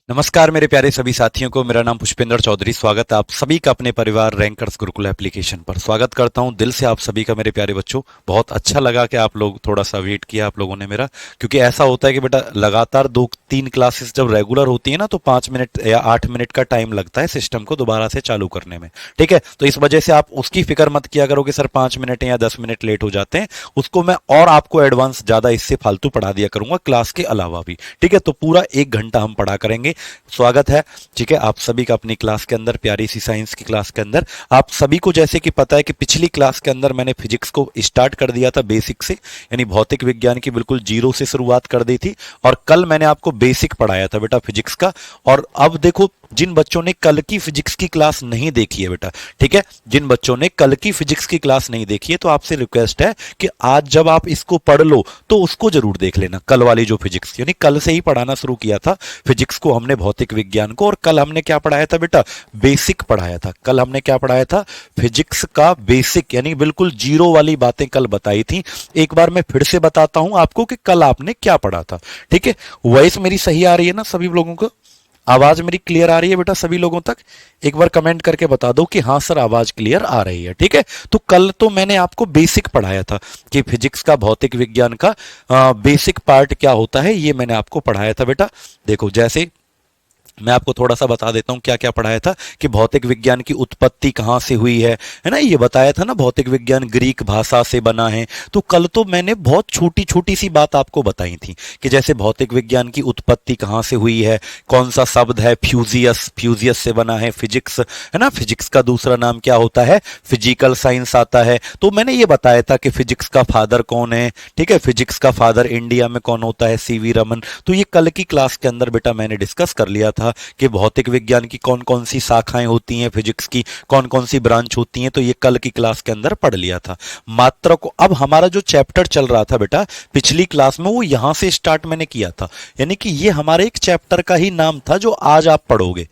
नमस्कार मेरे प्यारे सभी साथियों को। मेरा नाम पुष्पेंद्र चौधरी। स्वागत है आप सभी का अपने परिवार रैंकर्स गुरुकुल एप्लीकेशन पर। स्वागत करता हूं दिल से आप सभी का मेरे प्यारे बच्चों। बहुत अच्छा लगा कि आप लोग थोड़ा सा वेट किया आप लोगों ने मेरा, क्योंकि ऐसा होता है कि बेटा लगातार 2-3 क्लासेस जब रेगुलर होती है ना तो 5 मिनट या 8 मिनट का टाइम लगता है सिस्टम को दोबारा से चालू करने में। ठीक है, तो इस वजह से आप उसकी फिक्र मत किया करो कि सर 5 मिनट या 10 मिनट लेट हो जाते हैं। उसको मैं और आपको एडवांस ज्यादा इससे फालतू पढ़ा दिया करूंगा क्लास के अलावा भी। ठीक है, तो पूरा 1 घंटा हम पढ़ा करेंगे। स्वागत है, ठीक है, आप सभी का अपनी क्लास के अंदर, प्यारी सी साइंस की क्लास के अंदर। आप सभी को जैसे कि पता है कि पिछली क्लास के अंदर मैंने फिजिक्स को स्टार्ट कर दिया था बेसिक से, यानी भौतिक विज्ञान की बिल्कुल जीरो से शुरुआत कर दी थी। और कल मैंने आपको बेसिक पढ़ाया था बेटा फिजिक्स का। और अब देखो, जिन बच्चों ने कल की फिजिक्स की क्लास नहीं देखी है बेटा, ठीक है, जिन बच्चों ने कल की फिजिक्स की क्लास नहीं देखी है, तो आपसे रिक्वेस्ट है कि आज जब आप इसको पढ़ लो तो उसको जरूर देख लेना। कल वाली जो फिजिक्स, यानी कल से ही पढ़ाना शुरू किया था फिजिक्स को हमने, भौतिक विज्ञान को। और कल हमने क्या पढ़ाया था बेटा? बेसिक पढ़ाया था। कल हमने क्या पढ़ाया था? फिजिक्स का बेसिक, यानी बिल्कुल जीरो वाली बातें कल बताई थी। एक बार मैं फिर से बताता हूं आपको कि कल आपने क्या पढ़ा था। ठीक है, वॉइस मेरी सही आ रही है ना सभी लोगों को? आवाज मेरी क्लियर आ रही है बेटा सभी लोगों तक? एक बार कमेंट करके बता दो कि हाँ सर आवाज क्लियर आ रही है। ठीक है, तो कल तो मैंने आपको बेसिक पढ़ाया था कि फिजिक्स का, भौतिक विज्ञान का बेसिक पार्ट क्या होता है, ये मैंने आपको पढ़ाया था बेटा। देखो, जैसे मैं आपको थोड़ा सा बता देता हूं क्या क्या पढ़ाया था कि भौतिक विज्ञान की उत्पत्ति कहां से हुई है ना, ये बताया था ना। भौतिक विज्ञान ग्रीक भाषा से बना है। तो कल तो मैंने बहुत छोटी छोटी सी बात आपको बताई थी कि जैसे भौतिक विज्ञान की उत्पत्ति कहां से हुई है, कौन सा शब्द है फ्यूजियस, फ्यूजियस से बना है फिजिक्स, है ना। फिजिक्स का दूसरा नाम क्या होता है? फिजिकल साइंस आता है। तो मैंने ये बताया था कि फिजिक्स का फादर कौन है। ठीक है, फिजिक्स का फादर इंडिया में कौन होता है? सीवी रमन। तो ये कल की क्लास के अंदर बेटा मैंने डिस्कस कर लिया था कि भौतिक विज्ञान की कौन कौन सी शाखाएं होती हैं, फिजिक्स की कौन कौन सी ब्रांच होती हैं। तो ये कल की क्लास के अंदर पढ़ लिया था। मात्रा को, अब हमारा जो चैप्टर चल रहा था बेटा पिछली क्लास में, वो यहां से स्टार्ट मैंने किया था। यानी कि ये हमारे एक चैप्टर का ही नाम था जो आज आप पढ़ोगे।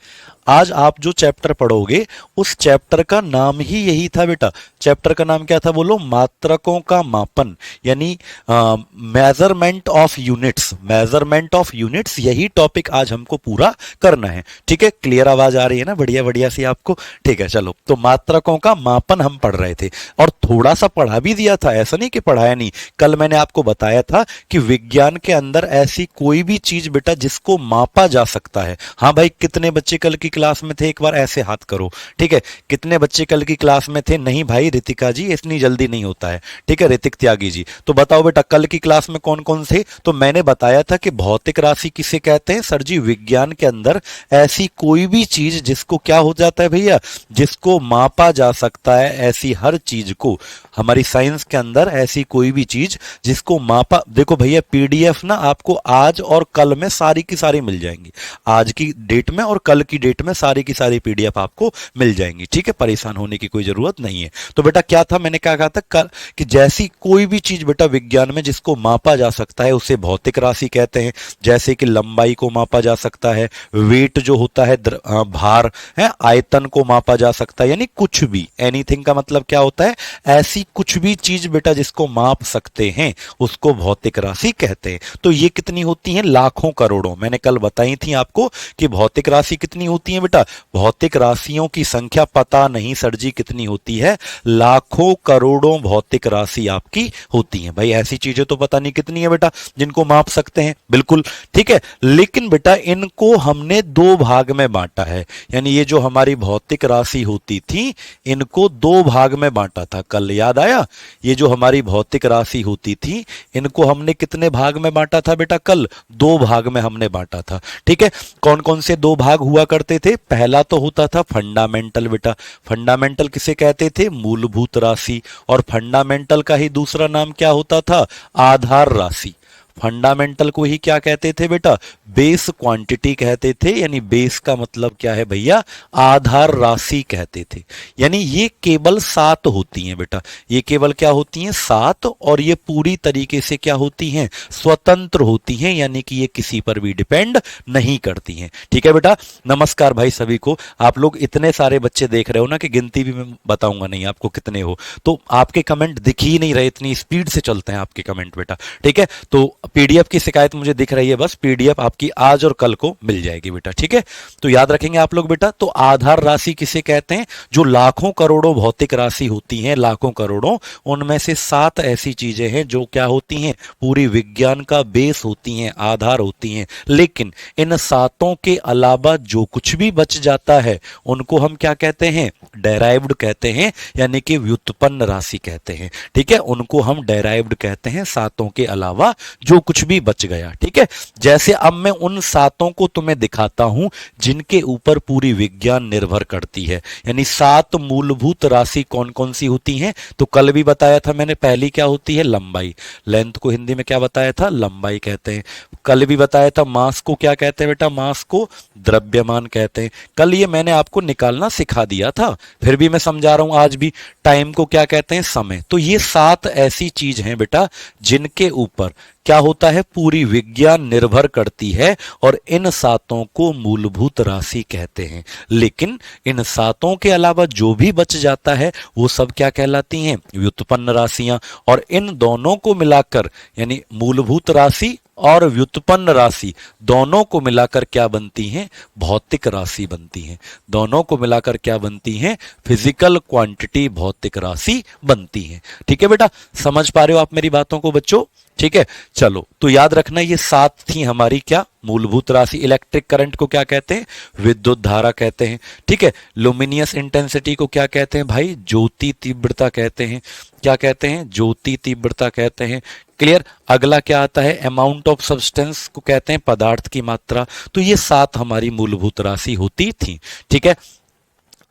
आज आप जो चैप्टर पढ़ोगे उस चैप्टर का नाम ही यही था बेटा। चैप्टर का नाम क्या था बोलो? मात्रकों का मापन, यानी measurement of units. Measurement of units, यही टॉपिक आज हमको पूरा करना है। ठीक है, क्लियर आवाज आ रही है ना? बढ़िया बढ़िया सी आपको। ठीक है, चलो, तो मात्रकों का मापन हम पढ़ रहे थे और थोड़ा सा पढ़ा भी दिया था, ऐसा नहीं कि पढ़ाया नहीं। कल मैंने आपको बताया था कि विज्ञान के अंदर ऐसी कोई भी चीज बेटा जिसको मापा जा सकता है। हाँ भाई, कितने बच्चे कल की क्लास में थे? एक बार ऐसे हाथ करो। ठीक है, कितने बच्चे कल की क्लास में थे? नहीं भाई रितिका जी, इतनी जल्दी नहीं होता है। ठीक है, ऋतिक त्यागी जी, तो बताओ बेटा कल की क्लास में कौन कौन थे? तो मैंने बताया था कि भौतिक राशि किसे कहते हैं सर जी? विज्ञान के अंदर ऐसी कोई भी चीज जिसको क्या हो जाता है भैया, जिसको मापा जा सकता है, ऐसी हर चीज को हमारी साइंस के अंदर, ऐसी कोई भी चीज जिसको मापा। देखो भैया, पीडीएफ ना आपको आज और कल में सारी की सारी मिल जाएंगी। आज की डेट में और कल की डेट में सारी की सारी पीडीएफ आपको मिल जाएंगी। ठीक है, परेशान होने की कोई जरूरत नहीं है। तो बेटा क्या था, मैंने क्या कहा था कि जैसी कोई भी चीज बेटा विज्ञान में जिसको मापा जा सकता है उसे भौतिक राशि कहते हैं। जैसे कि लंबाई को मापा जा सकता है, वेट जो होता है भार है, आयतन को मापा जा सकता है, यानी कुछ भी, एनीथिंग का मतलब क्या होता है? ऐसी कुछ भी चीज बेटा जिसको माप सकते हैं उसको भौतिक राशि कहते हैं। तो ये कितनी होती है? लाखों करोड़ों। मैंने कल बताई थी आपको कि भौतिक राशि कितनी होती है बेटा? भौतिक राशियों की संख्या पता नहीं सर जी कितनी होती है, लाखों करोड़ों भौतिक राशि आपकी होती है। भाई ऐसी चीजें तो पता नहीं कितनी है बेटा जिनको माप सकते हैं, बिल्कुल ठीक है। लेकिन बेटा इनको हमने दो भाग में बांटा है, यानी ये जो हमारी भौतिक राशि होती थी इनको दो भाग में बांटा था। कल याद आया? ये जो हमारी भौतिक राशि होती थी इनको हमने कितने भाग में बांटा था बेटा? कल दो भाग में हमने बांटा था। ठीक है, कौन कौन से दो भाग हुआ करते थे? पहला तो होता था फंडामेंटल बेटा। फंडामेंटल किसे कहते थे? मूलभूत राशि। और फंडामेंटल का ही दूसरा नाम क्या होता था? आधार राशि। फंडामेंटल को ही क्या कहते थे बेटा? बेस क्वांटिटी कहते थे। यानी बेस का मतलब क्या है भैया? आधार राशि कहते थे। यानी ये केवल 7 होती हैं बेटा, ये केवल क्या होती हैं? 7। और ये पूरी तरीके से क्या होती हैं? स्वतंत्र होती हैं, यानी कि ये किसी पर भी डिपेंड नहीं करती हैं। ठीक है बेटा, नमस्कार भाई सभी को। आप लोग इतने सारे बच्चे देख रहे हो ना कि गिनती भी मैं बताऊंगा नहीं आपको कितने हो, तो आपके कमेंट दिख ही नहीं रहे, इतनी स्पीड से चलते हैं आपके कमेंट बेटा। ठीक है, तो पीडीएफ की शिकायत मुझे दिख रही है, बस पीडीएफ आपकी आज और कल को मिल जाएगी बेटा, ठीक है। तो याद रखेंगे आप लोग बेटा। तो आधार राशि किसे कहते हैं? जो लाखों करोड़ों भौतिक राशि होती हैं, लाखों करोड़ों, उनमें से 7 ऐसी चीजें हैं जो क्या होती हैं? पूरी विज्ञान का बेस होती हैं, आधार होती हैं। लेकिन इन 7 के अलावा जो कुछ भी बच जाता है उनको हम क्या कहते हैं? डेराइव्ड कहते हैं, यानी कि व्युत्पन्न राशि कहते हैं, ठीक है। उनको हम डेराइव्ड कहते हैं, 7 के अलावा जो कुछ भी बच गया, ठीक है। जैसे अब मैं उन 7 को तुम्हें दिखाता हूं जिनके ऊपर पूरी विज्ञान निर्भर करती है, यानी 7 मूलभूत राशि कौन कौन सी होती हैं। तो कल भी बताया था मैंने, पहली क्या होती है? लंबाई। लेंथ को हिंदी में क्या बताया था? लंबाई कहते हैं। कल भी बताया था मास को क्या कहते हैं बेटा? मास को द्रव्यमान कहते हैं। कल ये मैंने आपको निकालना सिखा दिया था, फिर भी मैं समझा रहा हूं आज भी। टाइम को क्या कहते हैं? समय। तो ये 7 ऐसी चीज हैं बेटा जिनके ऊपर क्या होता है? पूरी विज्ञान निर्भर करती है, और इन 7 को मूलभूत राशि कहते हैं। लेकिन इन 7 के अलावा जो भी बच जाता है वो सब क्या कहलाती हैं? व्युत्पन्न राशियां। और इन दोनों को मिलाकर, यानी मूलभूत राशि और व्युत्पन्न राशि, दोनों को मिलाकर क्या बनती हैं? भौतिक राशि बनती हैं। दोनों को मिलाकर क्या बनती हैं? फिजिकल क्वांटिटी, भौतिक राशि बनती हैं। ठीक है बेटा, समझ पा रहे हो आप मेरी बातों को बच्चों? ठीक है, चलो तो याद रखना ये 7 थी हमारी क्या? मूलभूत राशि। इलेक्ट्रिक करंट को क्या कहते हैं? विद्युत धारा कहते हैं, ठीक है। लुमिनियस इंटेंसिटी को क्या कहते हैं भाई? ज्योति तीव्रता कहते हैं। क्या कहते हैं? ज्योति तीव्रता कहते हैं। क्लियर? अगला क्या आता है? अमाउंट ऑफ सब्सटेंस को कहते हैं पदार्थ की मात्रा। तो ये 7 हमारी मूलभूत राशि होती थी, ठीक है।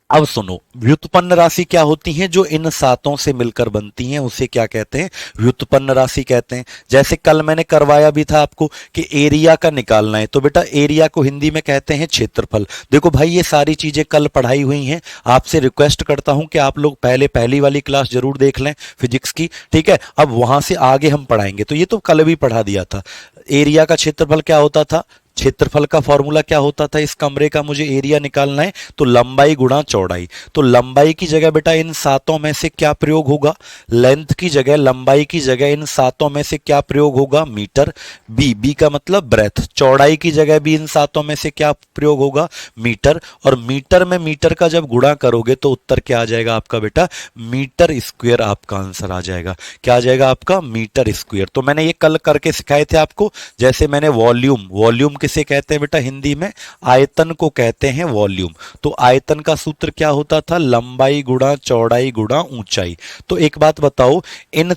अब सुनो, व्युत्पन्न राशि क्या होती है? जो इन 7 से मिलकर बनती हैं उसे क्या कहते हैं? व्युत्पन्न राशि कहते हैं। जैसे कल मैंने करवाया भी था आपको कि एरिया का निकालना है, तो बेटा एरिया को हिंदी में कहते हैं क्षेत्रफल। देखो भाई ये सारी चीजें कल पढ़ाई हुई हैं, आपसे रिक्वेस्ट करता हूं कि आप लोग पहले पहली वाली क्लास जरूर देख लें फिजिक्स की, ठीक है। अब वहां से आगे हम पढ़ाएंगे, तो ये तो कल भी पढ़ा दिया था। एरिया का क्षेत्रफल क्या होता था? क्षेत्रफल का फॉर्मूला क्या होता था? इस कमरे का मुझे एरिया निकालना है तो लंबाई गुणा चौड़ाई। तो लंबाई की जगह बेटा इन 7 में से क्या प्रयोग होगा? लेंथ की जगह, लंबाई की जगह इन 7 में से क्या प्रयोग होगा? मीटर। बी का मतलब ब्रेथ। चौड़ाई की जगह भी इन 7 में से क्या प्रयोग होगा? मीटर। और मीटर में मीटर का जब गुणा करोगे तो उत्तर क्या आ जाएगा आपका बेटा? मीटर स्क्वायर आपका आंसर आ जाएगा। क्या आ जाएगा आपका? Metre square. तो मैंने ये कल करके सिखाए थे आपको। जैसे मैंने वॉल्यूम किसे कहते हैं बेटा हिंदी में? आयतन को कहते हैं वॉल्यूम। तो आयतन का सूत्र क्या होता था? लंबाई गुणा चौड़ाई गुणा ऊंचाई। तो एक बात बताओ, इन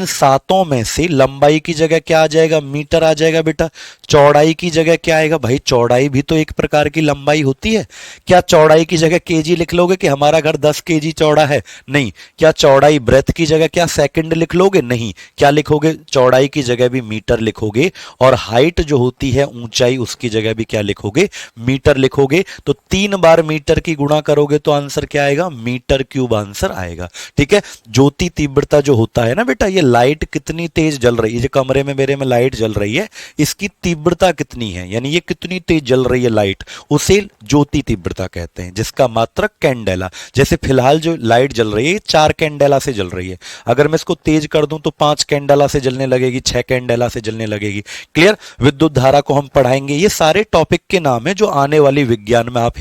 7 में से लंबाई की जगह क्या आ जाएगा? मीटर आ जाएगा बेटा। चौड़ाई की जगह क्या आएगा? भाई चौड़ाई भी तो एक प्रकार की लंबाई होती है। क्या चौड़ाई की जगह केजी लिख लोगे कि हमारा घर 10 केजी चौड़ा है? नहीं। क्या चौड़ाई ब्रेथ की जगह क्या सेकंड लिख लोगे? नहीं। क्या लिखोगे? चौड़ाई की जगह भी मीटर लिखोगे, और हाइट जो होती है ऊंचाई, उसकी जगह भी क्या लिखोगे? मीटर लिखोगे। तो 3 बार मीटर की गुणा करोगे तो आंसर क्या आएगा? मीटर क्यूब आंसर आएगा, ठीक है। ज्योति तीव्रता जो होता है ना बेटा, ये लाइट कितनी तेज जल रही है, जो कमरे में मेरे में लाइट जल रही है, इसकी तीव्रता कितनी है, यानी ये कितनी तेज जल रही है लाइट, उसे ज्योति तीव्रता कहते हैं, जिसका मात्रक कैंडेला। जैसे फिलहाल जो लाइट जल रही है 4 कैंडेला से जल रही है, अगर मैं इसको तेज कर दूं तो 5 कैंडेला से जलने लगेगी, 6 कैंडेला से जलने लगेगी। क्लियर? विद्युत धारा को हम पढ़ाएंगे। ये सारे टॉपिक के नाम है जो आने वाली विज्ञान में आप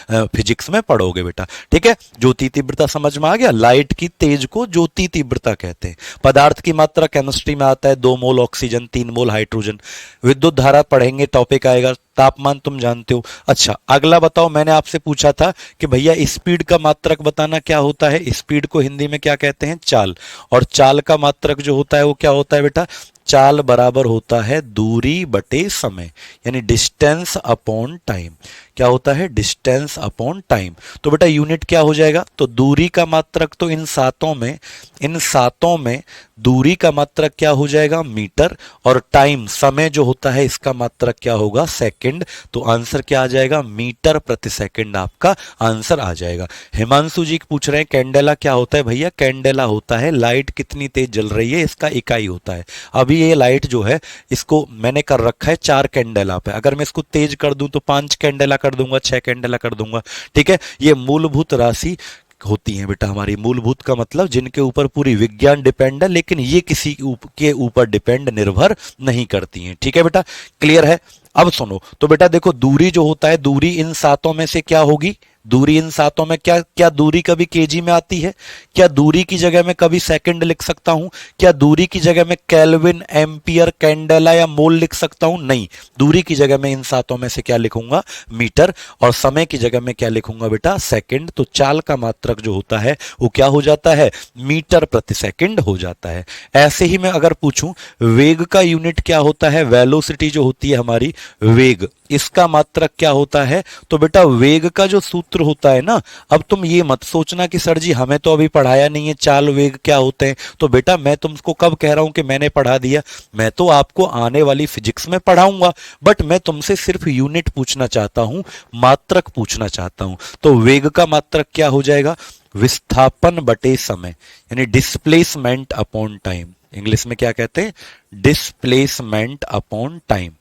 फिजिक्स में पढ़ोगे बेटा, ठीक है। ज्योति तीव्रता समझ में आ गया? लाइट की तेज को ज्योति तीव्रता कहते हैं। पदार्थ की मात्रा केमिस्ट्री में आता है 2 मोल ऑक्सीजन, 3 मोल हाइड्रोजन। विद्युत धारा पढ़ेंगे, टॉपिक आएगा। तापमान तुम जानते हो। अच्छा अगला बताओ, मैंने आपसे पूछा था कि भैया स्पीड का मात्रक बताना, क्या होता है? स्पीड को हिंदी में क्या कहते हैं? चाल। और चाल का मात्रक जो होता है वो क्या होता है बेटा? चाल बराबर होता है दूरी बटे समय, यानी डिस्टेंस अपॉन टाइम। क्या होता है? Distance upon time. तो बेटा यूनिट क्या हो जाएगा? तो दूरी का मात्रक तो इन 7 में दूरी का मात्रक क्या हो जाएगा? मीटर। और टाइम, समय जो होता है, इसका मात्रक क्या होगा? सेकंड। तो आंसर क्या आ जाएगा? मीटर प्रति सेकंड आपका आंसर आ जाएगा। हिमांशु जी पूछ रहे हैं कैंडेला क्या होता है? भैया कैंडेला होता है लाइट कितनी तेज जल रही है, इसका इकाई होता है। अभी ये लाइट जो है इसको मैंने कर रखा है 4 कैंडेला पे, अगर मैं इसको तेज कर दूं तो 5 कैंडेला कर दूंगा, 6 कैंडेला कर दूंगा, ठीक है। ये मूलभूत राशि होती हैं बेटा हमारी। मूलभूत का मतलब जिनके ऊपर पूरी विज्ञान डिपेंड है, लेकिन ये किसी के ऊपर डिपेंड निर्भर नहीं करती हैं। ठीक है बेटा, क्लियर है। अब सुनो तो बेटा देखो, दूरी जो होता है, दूरी इन सातों में से क्या होगी? दूरी इन सातों में क्या क्या दूरी कभी केजी में आती है? क्या दूरी की जगह में कभी सेकंड लिख सकता हूं? क्या दूरी की जगह में केल्विन, एम्पियर, कैंडेला या मोल लिख सकता हूं? नहीं। दूरी की जगह में इन सातों में से क्या लिखूंगा? मीटर। और समय की जगह में क्या लिखूंगा बेटा? सेकंड। तो चाल का मात्रक जो होता है वो क्या हो जाता है? मीटर प्रति सेकंड हो जाता है। ऐसे ही मैं अगर पूछूं वेग का यूनिट क्या होता है? वेलोसिटी जो होती है हमारी, वेग, इसका मात्रक क्या होता है? तो बेटा वेग का जो सूत्र होता है ना, अब तुम ये मत सोचना कि सर जी हमें तो अभी पढ़ाया नहीं है चाल वेग क्या होते हैं। तो बेटा मैं तुमको कब कह रहा हूं कि मैंने पढ़ा दिया? मैं तो आपको आने वाली फिजिक्स में पढ़ाऊंगा, बट मैं तुमसे सिर्फ यूनिट पूछना चाहता हूं, मात्रक पूछना चाहता हूं। तो वेग का मात्रक क्या हो जाएगा? विस्थापन बटे समय, यानी डिस्प्लेसमेंट अपॉन टाइम। इंग्लिश में क्या कहते हैं? Displacement upon time.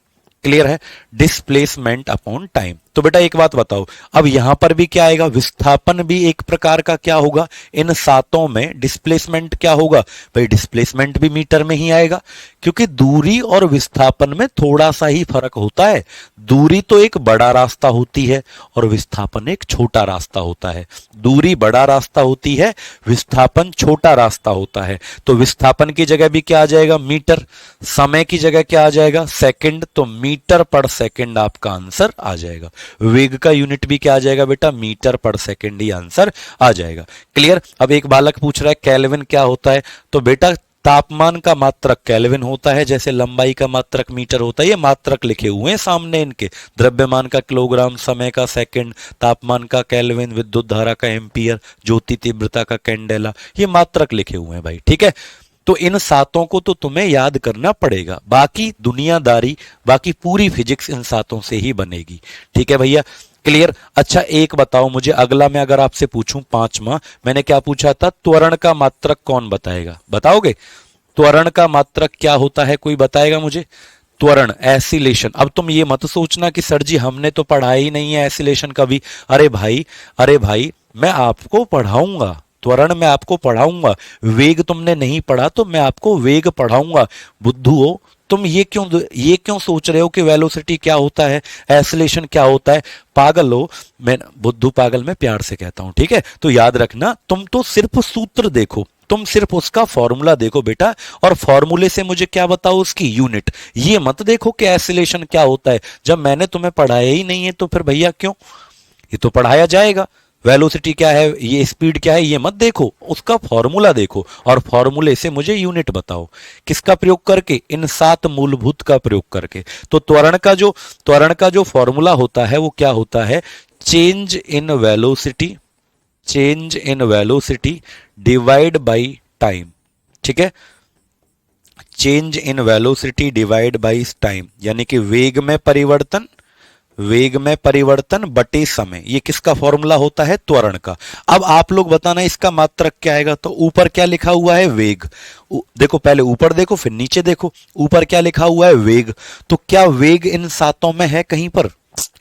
क्लियर है? Displacement upon time. तो बेटा एक बात बताओ, अब यहां पर भी क्या आएगा? विस्थापन भी एक प्रकार का क्या होगा? इन सातों में डिस्प्लेसमेंट क्या होगा? भाई डिस्प्लेसमेंट भी मीटर में ही आएगा, क्योंकि दूरी और विस्थापन में थोड़ा सा ही फर्क होता है। दूरी तो एक बड़ा रास्ता होती है और विस्थापन एक छोटा रास्ता होता है। दूरी बड़ा रास्ता होती है, विस्थापन छोटा रास्ता होता है। तो विस्थापन की जगह भी क्या आ जाएगा? मीटर। समय की जगह क्या आ जाएगा? सेकंड। तो मीटर पर सेकंड आपका आंसर आ जाएगा। वेग का यूनिट भी क्या आ जाएगा बेटा? मीटर पर सेकंड ही आंसर आ जाएगा। क्लियर? अब एक बालक पूछ रहा है केल्विन क्या होता है? तो बेटा तापमान का मात्रक केल्विन होता है, जैसे लंबाई का मात्रक मीटर होता है। ये मात्रक लिखे हुए हैं सामने इनके, द्रव्यमान का किलोग्राम, समय का सेकंड, तापमान का केल्विन, विद्युत धारा का एम्पियर, ज्योति तीव्रता का कैंडेला, ये मात्रक लिखे हुए हैं भाई। ठीक है, तो इन सातों को तो तुम्हें याद करना पड़ेगा, बाकी दुनियादारी, बाकी पूरी फिजिक्स इन सातों से ही बनेगी। ठीक है भैया, क्लियर? अच्छा एक बताओ मुझे, अगला मैं अगर आपसे पूछूं पांचवा, मैंने क्या पूछा था? त्वरण का मात्रक कौन बताएगा? बताओगे? त्वरण का मात्रक क्या होता है, कोई बताएगा मुझे? त्वरण, एसिलेशन। अब तुम ये मत सोचना कि सर जी हमने तो पढ़ा ही नहीं है एसिलेशन कभी। अरे भाई, अरे भाई, मैं आपको पढ़ाऊंगा, त्वरण मैं आपको पढ़ाऊंगा। वेग तुमने नहीं पढ़ा तो मैं आपको वेग पढ़ाऊंगा। बुद्धू हो तुम, ये क्यों सोच रहे हो कि वेलोसिटी क्या होता है, एसिलेशन क्या होता है? पागल हो। मैं बुद्धू पागल मैं प्यार से कहता हूं, ठीक है? तो याद रखना, तुम तो सिर्फ सूत्र देखो, तुम सिर्फ उसका फॉर्मूला देखो बेटा, और फॉर्मूले से मुझे क्या बताओ? उसकी यूनिट। ये मत देखो कि एसिलेशन क्या होता है, जब मैंने तुम्हें पढ़ाया ही नहीं है तो फिर भैया क्यों? ये तो पढ़ाया जाएगा। वेलोसिटी क्या है, ये स्पीड क्या है, ये मत देखो, उसका फॉर्मूला देखो, और फॉर्मूले से मुझे यूनिट बताओ। किसका प्रयोग करके? इन सात मूलभूत का प्रयोग करके। तो त्वरण का जो फॉर्मूला होता है वो क्या होता है? Change in velocity, change in velocity divide by time. ठीक है, change in velocity divide by time, यानी कि वेग में परिवर्तन, वेग में परिवर्तन बटे समय। ये किसका फॉर्मूला होता है? त्वरण का। अब आप लोग बताना इसका मात्रक क्या आएगा? तो ऊपर क्या लिखा हुआ है? वेग। देखो, पहले ऊपर देखो फिर नीचे देखो, ऊपर क्या लिखा हुआ है? वेग। तो क्या वेग इन सातों में है कहीं पर?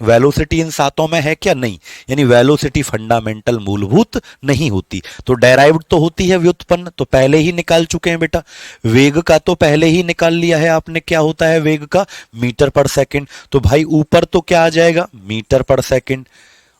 वेलोसिटी इन सातों में है क्या? नहीं। यानी वेलोसिटी फंडामेंटल मूलभूत नहीं होती, तो डेराइव्ड तो होती है, व्युत्पन्न तो पहले ही निकाल चुके हैं बेटा। वेग का तो पहले ही निकाल लिया है आपने, क्या होता है वेग का? मीटर पर सेकंड। तो भाई ऊपर तो क्या आ जाएगा? मीटर पर सेकंड।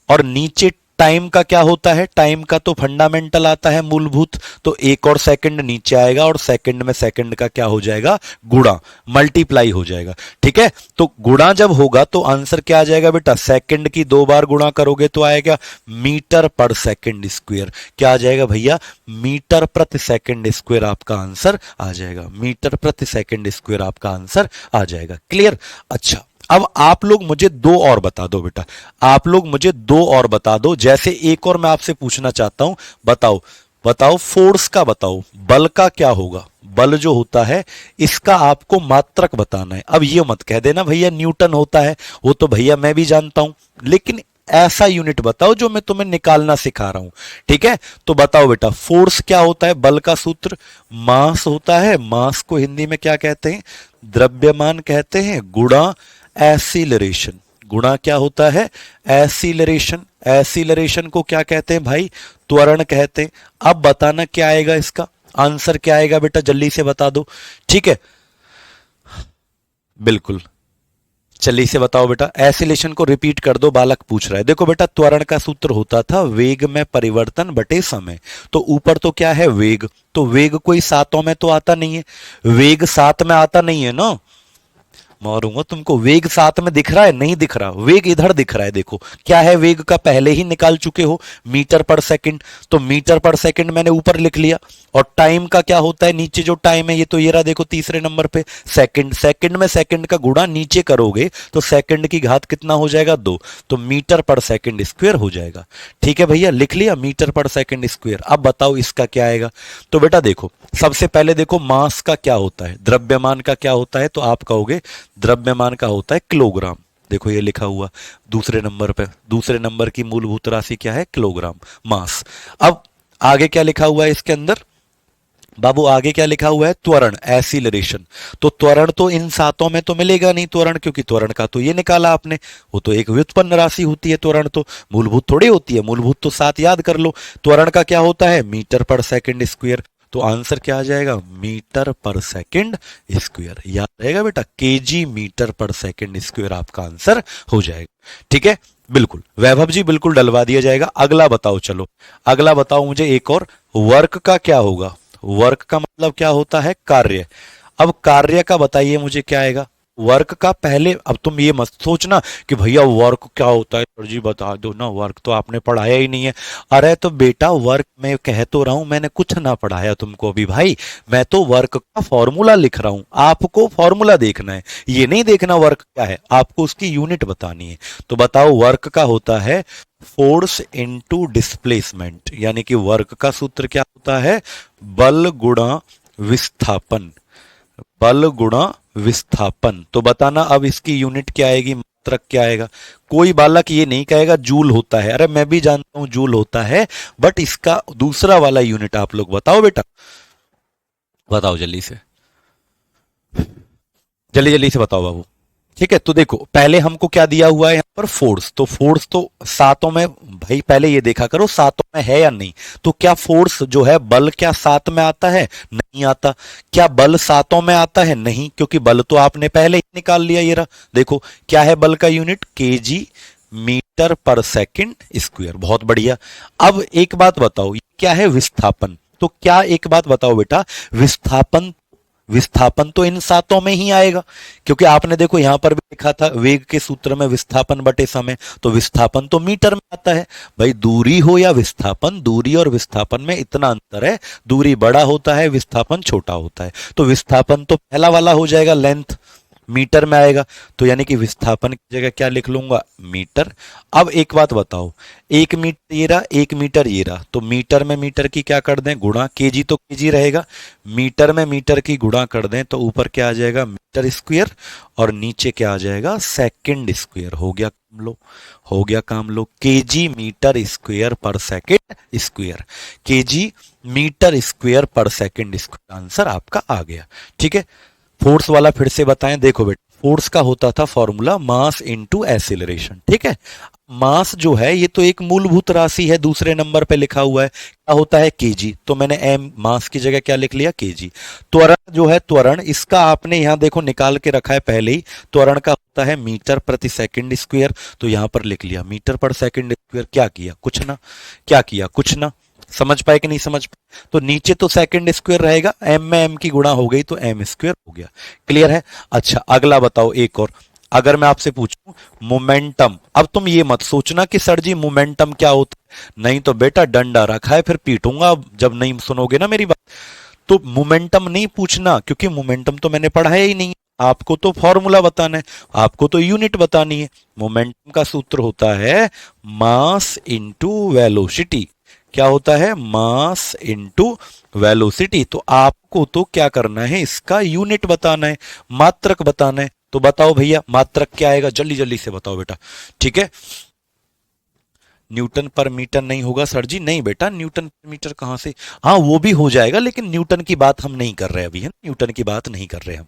और नीचे टाइम का क्या होता है? टाइम का तो फंडामेंटल आता है, मूलभूत, तो एक और सेकंड नीचे आएगा, और सेकंड में सेकंड का क्या हो जाएगा? गुणा, मल्टीप्लाई हो जाएगा। ठीक है, तो गुणा जब होगा तो आंसर क्या आ जाएगा बेटा? सेकंड की 2 बार गुणा करोगे तो आएगा मीटर पर सेकंड स्क्वायर। क्या आ जाएगा भैया? मीटर प्रति सेकंड स्क्वायर आपका आंसर आ जाएगा। मीटर प्रति सेकंड स्क्वायर आपका आंसर आ जाएगा। क्लियर? अच्छा, अब आप लोग मुझे 2 और बता दो बेटा, आप लोग मुझे 2 और बता दो। जैसे एक और मैं आपसे पूछना चाहता हूं, बताओ बताओ फोर्स का बताओ, बल का क्या होगा? बल जो होता है इसका आपको मात्रक बताना है। अब ये मत कह देना भैया न्यूटन होता है, वो तो भैया मैं भी जानता हूं, लेकिन ऐसा यूनिट बताओ जो मैं तुम्हें निकालना सिखा रहा हूं। ठीक है, तो बताओ बेटा फोर्स क्या होता है? बल का सूत्र मास होता है। मास को हिंदी में क्या कहते हैं? द्रव्यमान कहते हैं, गुणा एसिलरेशन, गुणा क्या होता है, एसिलरेशन। एसिलरेशन को क्या कहते हैं भाई, त्वरण कहते हैं। अब बताना क्या आएगा, इसका आंसर क्या आएगा बेटा, जल्दी से बता दो। ठीक है, बिल्कुल, चलिए इसे बताओ बेटा। एसिलेशन को रिपीट कर दो, बालक पूछ रहा है। देखो बेटा, त्वरण का सूत्र होता था वेग में परिवर्तन बटे समय। तो ऊपर तो क्या है, वेग, तो वेग कोई सातों में तो आता नहीं है, वेग सात में आता नहीं है ना, मारूंगा तुमको। वेग सात में दिख रहा है, नहीं दिख रहा, वेग इधर दिख रहा है। देखो क्या है, वेग का पहले ही निकाल चुके हो, मीटर पर सेकंड। तो मीटर पर सेकंड मैंने ऊपर लिख लिया, और टाइम का क्या होता है, नीचे जो टाइम है ये तो ये रहा, देखो तीसरे नंबर पे सेकंड। सेकंड में सेकंड का गुणा नीचे करोगे तो सेकंड की घात कितना हो जाएगा, 2, तो मीटर पर सेकंड स्क्वायर हो जाएगा। ठीक है भैया, लिख लिया मीटर पर सेकंड स्क्वायर। अब बताओ इसका क्या आएगा। तो बेटा देखो, सबसे पहले देखो मास का क्या होता है, द्रव्यमान का क्या होता है, तो आप कहोगे द्रव्यमान का होता है किलोग्राम। देखो ये लिखा हुआ दूसरे नंबर पे, दूसरे नंबर की मूलभूत राशि क्या है, किलोग्राम, मास। अब आगे क्या लिखा हुआ है इसके अंदर बाबू, आगे क्या लिखा हुआ है, त्वरण, एसिलरेशन। तो त्वरण तो इन सातों में तो मिलेगा नहीं त्वरण, क्योंकि त्वरण का तो ये निकाला आपने, वो तो एक व्युत्पन्न राशि होती है त्वरण, तो मूलभूत थोड़ी होती है, मूलभूत तो सात याद कर लो। त्वरण का क्या होता है, मीटर पर सेकंड स्क्वायर। तो आंसर क्या आ जाएगा, मीटर पर सेकंड स्क्वायर। याद रहेगा बेटा, केजी मीटर पर सेकंड स्क्वायर आपका आंसर हो जाएगा। ठीक है, बिल्कुल वैभव जी, बिल्कुल डलवा दिया जाएगा। अगला बताओ, चलो अगला बताओ मुझे एक और, वर्क का क्या होगा। वर्क का मतलब क्या होता है, कार्य। अब कार्य का बताइए मुझे क्या आएगा, वर्क का पहले। अब तुम ये मत सोचना कि भैया वर्क क्या होता है, सर जी बता दो ना, वर्क तो आपने पढ़ाया ही नहीं है। अरे तो बेटा वर्क मैं कह तो रहा हूं, मैंने कुछ ना पढ़ाया तुमको अभी भाई, मैं तो वर्क का फॉर्मूला लिख रहा हूं, आपको फॉर्मूला देखना है, ये नहीं देखना वर्क क्या है, आपको उसकी यूनिट बतानी है। तो बताओ, वर्क का होता है फोर्स इनटू डिस्प्लेसमेंट, यानी कि वर्क का सूत्र क्या होता है, बल गुणा विस्थापन। बल गुणा विस्थापन। तो बताना अब इसकी यूनिट क्या आएगी, मात्रक क्या आएगा। कोई बालक ये नहीं कहेगा जूल होता है, अरे मैं भी जानता हूं जूल होता है, बट इसका दूसरा वाला यूनिट आप लोग बताओ बेटा, बताओ जल्दी से, जल्दी जल्दी से बताओ बाबू। ठीक है, तो देखो पहले हमको क्या दिया हुआ है यहाँ पर, फोर्स। तो फोर्स तो सातों में, भाई पहले ये देखा करो सातों में है या नहीं। तो क्या फोर्स जो है, बल क्या सात में आता है, नहीं आता। क्या बल सातों में आता है, नहीं, क्योंकि बल तो आपने पहले ही निकाल लिया। ये रहा, देखो क्या है बल का यूनिट, केजी मीटर पर सेकंड स्क्वायर। बहुत बढ़िया। अब एक बात बताओ, ये क्या है, विस्थापन। तो क्या, एक बात बताओ बेटा, विस्थापन, विस्थापन तो इन सातों में ही आएगा, क्योंकि आपने देखो यहां पर भी लिखा था वेग के सूत्र में विस्थापन बटे समय, तो विस्थापन तो मीटर में आता है। भाई दूरी हो या विस्थापन, दूरी और विस्थापन में इतना अंतर है, दूरी बड़ा होता है, विस्थापन छोटा होता है। तो विस्थापन तो पहला वाला हो जाएगा, लेंथ मीटर में आएगा, तो यानी कि विस्थापन की जगह क्या लिख लूंगा, मीटर। अब एक बात बताओ, एक मीटर ये रहा, एक मीटर ये रहा, तो मीटर में मीटर की क्या कर दें, गुणा, केजी तो केजी रहेगा, मीटर में मीटर की गुणा कर दें तो ऊपर क्या आ जाएगा, मीटर स्क्वायर, और नीचे क्या आ जाएगा, सेकंड स्क्वायर। हो गया काम लो, हो गया काम लो, केजी मीटर स्क्वायर पर second square, KG metre square पर सेकंड स्क्वायर, आंसर आपका आ गया। ठीक है, फोर्स वाला फिर से बताएं, देखो बेटा फोर्स का होता था फॉर्मूला मास इनटू एक्सीलरेशन। ठीक है, मास जो है ये तो एक मूलभूत राशि है, दूसरे नंबर पे लिखा हुआ है, क्या होता है, केजी। तो मैंने एम, मास की जगह क्या लिख लिया, केजी। त्वरण जो है, त्वरण इसका आपने यहां देखो निकाल के रखा है पहले ही, त्वरण का होता है मीटर प्रति सेकंड स्क्वायर, तो यहां पर लिख लिया मीटर पर सेकंड स्क्वायर। क्या किया, कुछ ना, क्या किया, कुछ ना। समझ पाए कि नहीं समझ पाए, तो नीचे तो सेकंड स्क्वायर रहेगा, एम में एम की गुणा हो गई तो एम स्क्वायर हो गया। क्लियर है। अच्छा अगला बताओ एक और, अगर मैं आपसे पूछूं मोमेंटम। अब तुम ये मत सोचना कि सर जी मोमेंटम क्या होता है, नहीं तो बेटा डंडा रखा है, फिर पीटूंगा जब नहीं सुनोगे ना मेरी बात। तो मोमेंटम नहीं पूछना, क्योंकि मोमेंटम तो मैंने पढ़ाया ही नहीं है, आपको तो फॉर्मूला बताना है, आपको तो यूनिट बतानी है। मोमेंटम का सूत्र होता है मास इंटू वेलोसिटी। क्या होता है, मास इंटू वेलोसिटी। तो आपको तो क्या करना है, इसका यूनिट बताना है, मात्रक बताना है। तो बताओ भैया मात्रक क्या आएगा, जल्दी जल्दी से बताओ बेटा। ठीक है, न्यूटन पर मीटर नहीं होगा सर जी, नहीं बेटा न्यूटन पर मीटर कहां से, हाँ वो भी हो जाएगा, लेकिन न्यूटन की बात हम नहीं कर रहे अभी, है न्यूटन की बात नहीं कर रहे हम।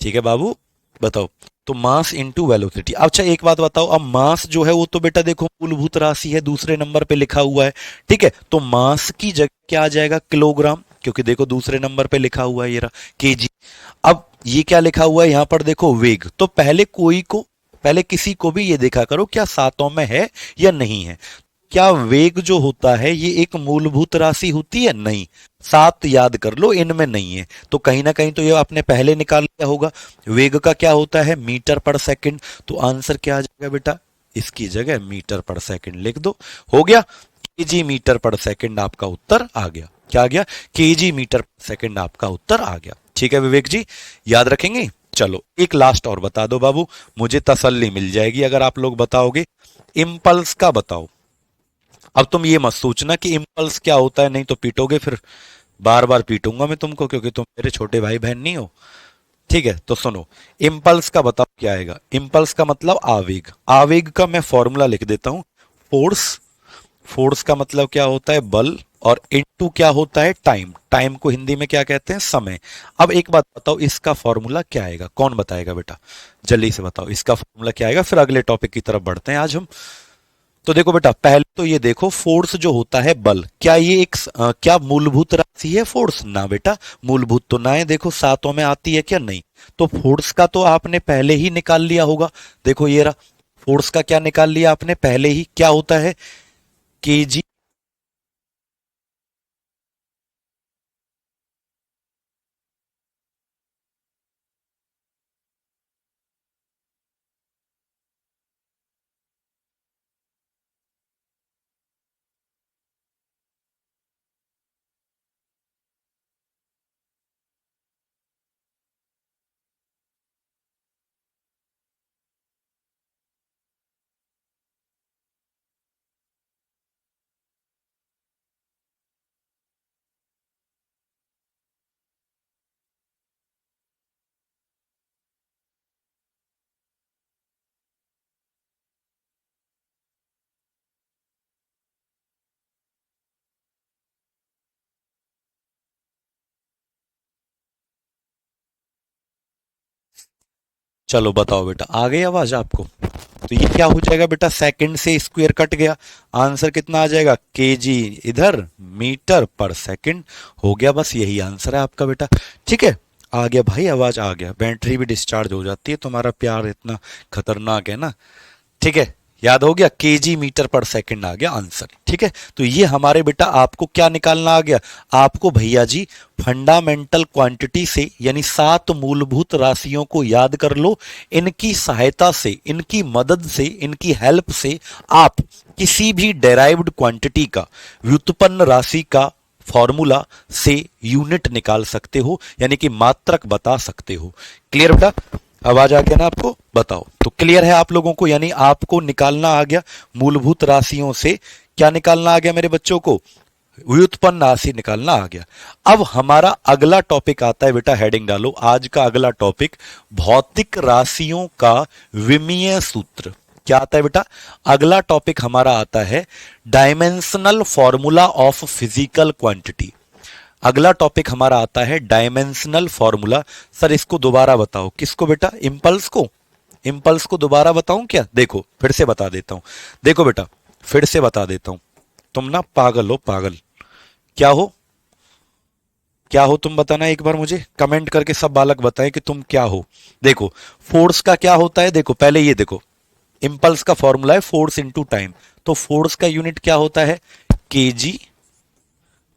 ठीक है बाबू, बताओ। तो मास इंटू वेलोसिटी। अच्छा एक बात बताओ, अब मास जो है वो तो बेटा देखो मूलभूत राशि है, दूसरे नंबर पे लिखा हुआ है, ठीक है, तो मास की जगह क्या आ जाएगा, किलोग्राम, क्योंकि देखो दूसरे नंबर पे लिखा हुआ है ये रहा केजी। अब ये क्या लिखा हुआ है यहाँ पर देखो, वेग, तो पहले किसी को भी ये देखा करो क्या सातों में है या नहीं है। क्या वेग जो होता है ये एक मूलभूत राशि होती है, नहीं, सात याद कर लो इनमें नहीं है, तो कहीं ना कहीं तो ये आपने पहले निकाल लिया होगा। वेग का क्या होता है, मीटर पर सेकंड, तो आंसर क्या आ जाएगा बेटा, इसकी जगह मीटर पर सेकंड लिख दो, हो गया। केजी मीटर पर सेकंड आपका उत्तर आ गया, क्या आ गया, केजी मीटर पर सेकंड आपका उत्तर आ गया। ठीक है विवेक जी, याद रखेंगे। चलो एक लास्ट और बता दो बाबू, मुझे तसल्ली मिल जाएगी अगर आप लोग बताओगे। इम्पल्स का बताओ। अब तुम ये मत सोचना कि इम्पल्स क्या होता है, नहीं तो पीटोगे फिर, बार बार पीटूंगा मैं तुमको, क्योंकि तुम मेरे छोटे भाई बहन नहीं हो। ठीक है, तो सुनो, इम्पल्स का बताओ क्या आएगा। इम्पल्स का मतलब आवेग, आवेग का मैं फॉर्मूला लिख देता हूं, फोर्स, फोर्स का मतलब क्या होता है, बल, और इनटू क्या होता है, टाइम, टाइम को हिंदी में क्या कहते हैं, समय। अब एक बात बताओ, इसका फॉर्मूला क्या आएगा, कौन बताएगा बेटा, जल्दी से बताओ इसका फॉर्मूला क्या आएगा, फिर अगले टॉपिक की तरफ बढ़ते हैं आज हम। तो देखो बेटा, पहले तो ये देखो, फोर्स जो होता है बल, क्या ये एक क्या मूलभूत राशि है फोर्स, ना बेटा, मूलभूत तो ना है, देखो सातों में आती है क्या, नहीं, तो फोर्स का तो आपने पहले ही निकाल लिया होगा। देखो ये रहा, फोर्स का क्या निकाल लिया आपने पहले ही, क्या होता है, केजी। चलो बताओ बेटा, आ गई आवाज आपको। तो ये क्या हो जाएगा बेटा, सेकंड से स्क्वायर कट गया, आंसर कितना आ जाएगा, केजी इधर, मीटर पर सेकंड, हो गया, बस यही आंसर है आपका बेटा। ठीक है, आ गया भाई, आवाज आ गया, बैटरी भी डिस्चार्ज हो जाती है, तुम्हारा प्यार इतना खतरनाक है ना। ठीक है, याद हो गया, केजी मीटर पर सेकंड आ गया आंसर। ठीक है, तो ये हमारे बेटा आपको क्या निकालना आ गया, आपको भैया जी फंडामेंटल क्वांटिटी से, यानी सात मूलभूत राशियों को याद कर लो, इनकी सहायता से, इनकी मदद से, इनकी हेल्प से आप किसी भी डेराइव्ड क्वांटिटी का, व्युत्पन्न राशि का फॉर्मूला से यूनिट निकाल सकते हो, यानी कि मात्रक बता सकते हो। क्लियर बेटा, आवाज आ गया ना आपको, बताओ। तो क्लियर है आप लोगों को, यानी आपको निकालना आ गया मूलभूत राशियों से, क्या निकालना आ गया मेरे बच्चों को, व्युत्पन्न राशि निकालना आ गया। अब हमारा अगला टॉपिक आता है बेटा, हेडिंग डालो, आज का अगला टॉपिक, भौतिक राशियों का विमीय सूत्र। क्या आता है बेटा, अगला टॉपिक हमारा आता है dimensional formula of physical quantity. अगला टॉपिक हमारा आता है डायमेंशनल फॉर्मूला। सर इसको दोबारा बताओ, किसको बेटा, इंपल्स को, इंपल्स को दोबारा बताऊं क्या, देखो फिर से बता देता हूं, देखो बेटा फिर से बता देता हूं, तुम ना पागल हो, पागल, क्या हो, क्या हो तुम, बताना एक बार मुझे, कमेंट करके सब बालक बताएं कि तुम क्या हो। देखो फोर्स का क्या होता है, देखो पहले ये देखो, इंपल्स का फॉर्मूला है फोर्स इंटू टाइम, तो फोर्स का यूनिट क्या होता है, केजी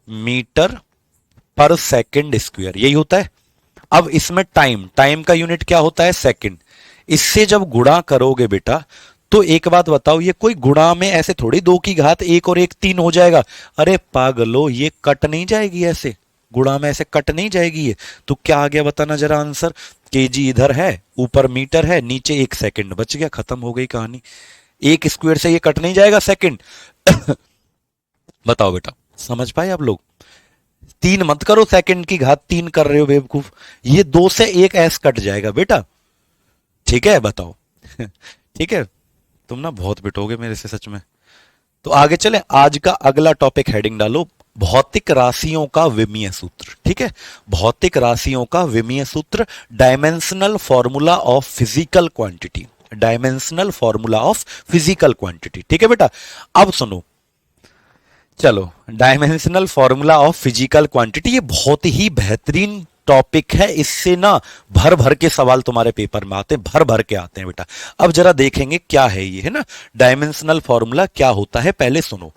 मीटर पर सेकंड स्क्वायर, यही होता है। अब इसमें टाइम, टाइम का यूनिट क्या होता है, सेकंड। इससे जब गुणा करोगे बेटा, तो एक बात बताओ, ये कोई गुणा में ऐसे थोड़ी दो की घात एक और एक तीन हो जाएगा, अरे पागलो, ये कट नहीं जाएगी ऐसे, गुणा में ऐसे कट नहीं जाएगी ये। तो क्या आ गया बताना जरा आंसर, केजी इधर है, ऊपर मीटर है, नीचे एक सेकंड, बच गया, खत्म हो गई कहानी। एक स्क्वायर से ये कट नहीं जाएगा सेकंड। बताओ बेटा, समझ पाए आप लोग, तीन मत करो, सेकंड की घात तीन कर रहे हो बेवकूफ, ये दो से एक एस कट जाएगा बेटा। ठीक है बताओ। ठीक है, तुम ना बहुत पिटोगे मेरे से सच में। तो आगे चले, आज का अगला टॉपिक, हेडिंग डालो, भौतिक राशियों का विमीय सूत्र, ठीक है, भौतिक राशियों का विमीय सूत्र, dimensional formula of physical quantity, dimensional formula of physical quantity, ठीक है बेटा। अब सुनो, चलो, dimensional formula of physical quantity, ये बहुत ही बेहतरीन टॉपिक है, इससे ना भर भर के सवाल तुम्हारे पेपर में आते हैं, भर भर के आते हैं बेटा। अब जरा देखेंगे क्या है ये, है ना, डायमेंशनल फॉर्मूला क्या होता है। पहले सुनो,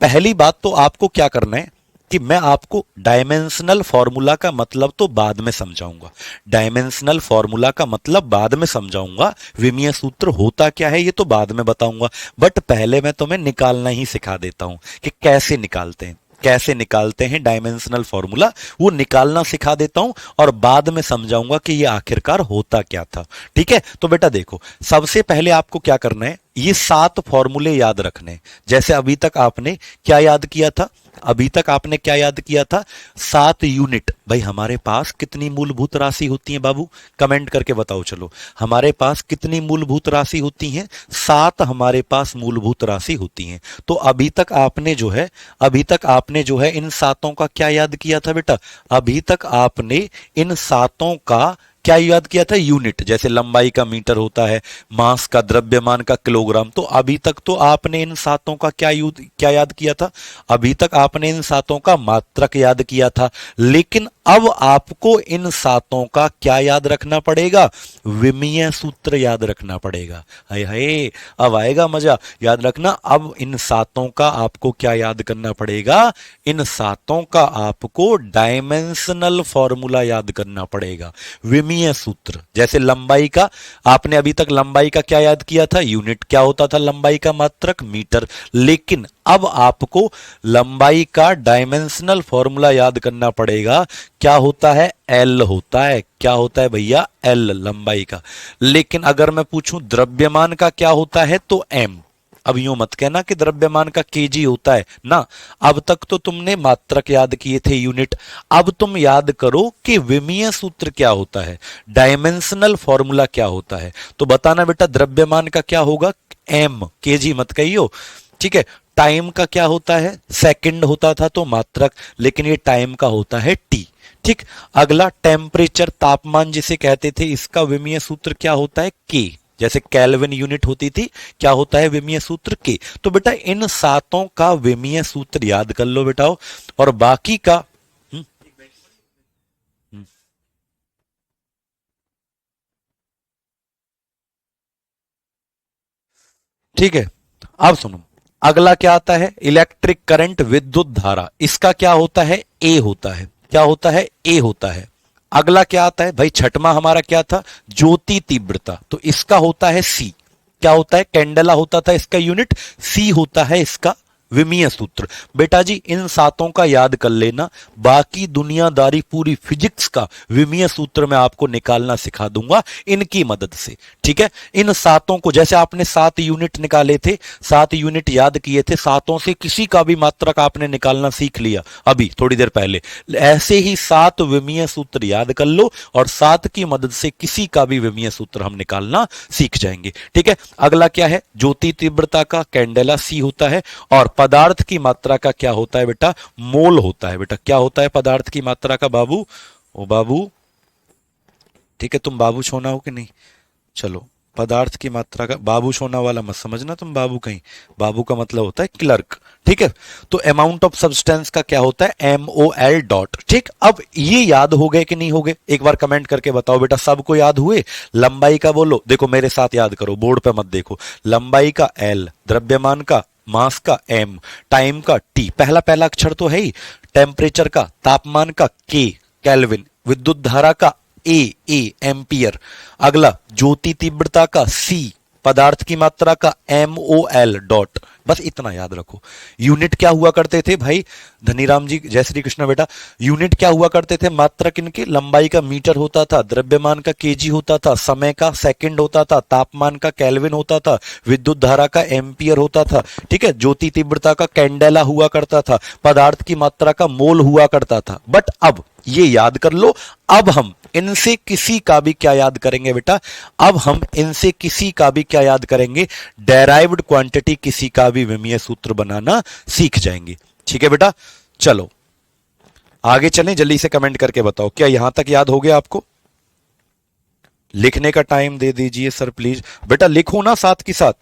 पहली बात तो आपको क्या करना है कि मैं आपको डायमेंशनल फॉर्मूला का मतलब तो बाद में समझाऊंगा, डायमेंशनल फॉर्मूला का मतलब बाद में समझाऊंगा, विमीय सूत्र होता क्या है ये तो बाद में बताऊंगा, बट पहले मैं तुम्हें निकालना ही सिखा देता हूं कि कैसे निकालते हैं, कैसे निकालते हैं डायमेंशनल फॉर्मूला, वो निकालना सिखा देता हूं और बाद में समझाऊंगा कि ये आखिरकार होता क्या था, ठीक है। तो बेटा देखो, सबसे पहले आपको क्या करना है, ये 7 फॉर्मूले याद रखने। जैसे अभी तक आपने क्या याद किया था, अभी तक आपने क्या याद किया था, 7 यूनिट। भाई हमारे पास कितनी मूलभूत राशि होती है बाबू, कमेंट करके बताओ, चलो हमारे पास कितनी मूलभूत राशि होती हैं, 7 हमारे पास मूलभूत राशि होती हैं। तो अभी तक आपने जो है, अभी तक आपने जो है इन 7 का क्या याद किया था बेटा, अभी तक आपने इन 7 का क्या याद किया था, यूनिट। जैसे लंबाई का मीटर होता है, मास का, द्रव्यमान का किलोग्राम। तो अभी तक तो आपने इन 7 का क्या याद किया था, अभी तक आपने इन 7 का मात्रक याद किया था। लेकिन अब आपको इन 7 का क्या याद रखना पड़ेगा, विमीय सूत्र याद रखना पड़ेगा। हाय हाय, अब आएगा मजा, याद रखना। अब इन 7 का आपको क्या याद करना पड़ेगा, इन 7 का आपको डायमेंशनल फॉर्मूला याद करना पड़ेगा, विमीय सूत्र। जैसे लंबाई का, आपने अभी तक लंबाई का क्या याद किया था, यूनिट। क्या होता था लंबाई का मात्रक, मीटर। लेकिन अब आपको लंबाई का डायमेंशनल फॉर्मूला याद करना पड़ेगा, क्या होता है, एल होता है। क्या होता है भैया, एल, लंबाई का। लेकिन अगर मैं पूछूं द्रव्यमान का क्या होता है, तो एम। अब यूं मत कहना कि द्रव्यमान का केजी होता है ना, अब तक तो तुमने मात्रक याद किए थे, यूनिट। अब तुम याद करो कि विमीय सूत्र क्या होता है, डायमेंशनल फॉर्मूला क्या होता है। तो बताना बेटा, द्रव्यमान का क्या होगा, एम, केजी मत कहियो, ठीक है। टाइम का क्या होता है, सेकंड होता था तो मात्रक, लेकिन ये टाइम का होता है टी, ठीक। अगला टेम्परेचर, तापमान जिसे कहते थे, इसका विमीय सूत्र क्या होता है, के। जैसे केल्विन यूनिट होती थी, क्या होता है विमीय सूत्र, के। तो बेटा इन 7 का विमीय सूत्र याद कर लो बेटाओ, और बाकी का ठीक है। अब सुनो, अगला क्या आता है, इलेक्ट्रिक करंट, विद्युत धारा। इसका क्या होता है, ए होता है। क्या होता है, ए होता है। अगला क्या आता है भाई, छठवां हमारा क्या था, ज्योति तीव्रता। तो इसका होता है सी। क्या होता है, कैंडला होता था इसका यूनिट, सी होता है इसका विमीय सूत्र। बेटा जी इन 7 का याद कर लेना, बाकी दुनियादारी पूरी फिजिक्स का विमीय सूत्र मैं आपको निकालना सिखा दूंगा इनकी मदद से, ठीक है। इन 7 को, जैसे आपने 7 यूनिट निकाले थे, 7 यूनिट याद किए थे, 7 से किसी का भी मात्रक आपने निकालना सीख लिया अभी थोड़ी देर पहले। ऐसे ही 7 विमीय सूत्र याद कर लो और 7 की मदद से किसी का भी विमीय सूत्र हम निकालना सीख जाएंगे, ठीक है। अगला क्या है, ज्योति तीव्रता का कैंडेला सी होता है, और पदार्थ की मात्रा का क्या होता है बेटा, मोल होता है। बेटा क्या होता है पदार्थ की मात्रा का, बाबू, ओ बाबू, ठीक है, तुम बाबू छोना हो कि नहीं, चलो, पदार्थ की मात्रा का, बाबू सोना वाला मत समझना तुम बाबू कहीं, बाबू का मतलब होता है क्लर्क, ठीक है। तो अमाउंट ऑफ सब्सटेंस का क्या होता है, MOL डॉट, ठीक। अब ये याद हो गए कि नहीं हो गए, एक बार कमेंट करके बताओ बेटा, सबको याद हुए। लंबाई का बोलो, देखो मेरे साथ याद करो, बोर्ड पे मत देखो। लंबाई का L, द्रव्यमान का, मास का M, टाइम का T, पहला पहला अक्षर तो है ही, टेम्परेचर का, तापमान का K, केल्विन, विद्युत धारा का ए एम्पियर। अगला ज्योति तीव्रता का सी, पदार्थ की मात्रा का MOL डॉट। बस इतना याद रखो। यूनिट क्या हुआ करते थे भाई, धनीराम जी जय श्री कृष्ण बेटा, यूनिट क्या हुआ करते थे, मात्रक इनके, लंबाई का मीटर होता था, द्रव्यमान का केजी होता था, समय का सेकंड होता था, तापमान का केल्विन होता था, विद्युत धारा का एम्पियर होता था, ठीक है। ज्योति तीव्रता का कैंडेला हुआ करता था, पदार्थ की मात्रा का मोल हुआ करता था। बट अब ये याद कर लो, अब हम इनसे किसी का भी क्या याद करेंगे बेटा, अब हम इनसे किसी का भी क्या याद करेंगे, डेराइव्ड क्वांटिटी किसी का भी विमीय सूत्र बनाना सीख जाएंगे, ठीक है बेटा। चलो आगे चलें, जल्दी से कमेंट करके बताओ क्या यहां तक याद हो गया आपको। लिखने का टाइम दे दीजिए सर प्लीज। बेटा लिखो ना साथ के साथ।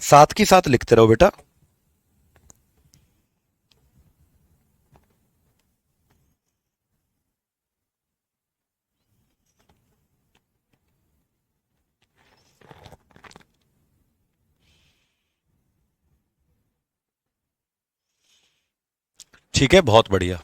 साथ के साथ लिखते रहो बेटा। ठीक है, बहुत बढ़िया,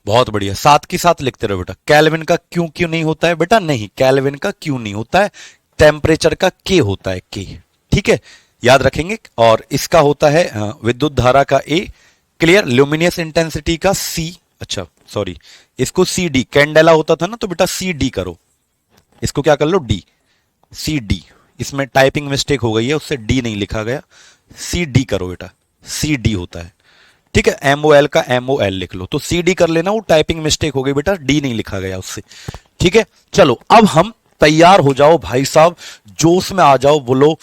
बहुत बढ़िया, साथ के साथ लिखते रहो बेटा। केल्विन का क्यों क्यों नहीं होता है बेटा, नहीं केल्विन का क्यों नहीं होता है, टेम्परेचर का के होता है के। ठीक है, याद रखेंगे। और इसका होता है विद्युत धारा का ए। क्लियर। ल्यूमिनियस इंटेंसिटी का सी, अच्छा सॉरी, इसको सी डी, कैंडेला होता था ना, तो बेटा सी डी करो, इसको क्या कर लो डी, सी डी। इसमें टाइपिंग मिस्टेक हो गई है, उससे डी नहीं लिखा गया, सी डी करो बेटा, सी डी होता है। ठीक है, एमओएल का एमओएल लिख लो, तो सी डी कर लेना, वो टाइपिंग मिस्टेक हो गई बेटा, डी नहीं लिखा गया उससे। ठीक है, चलो अब हम तैयार हो जाओ भाई साहब, जोश में आ जाओ, बोलो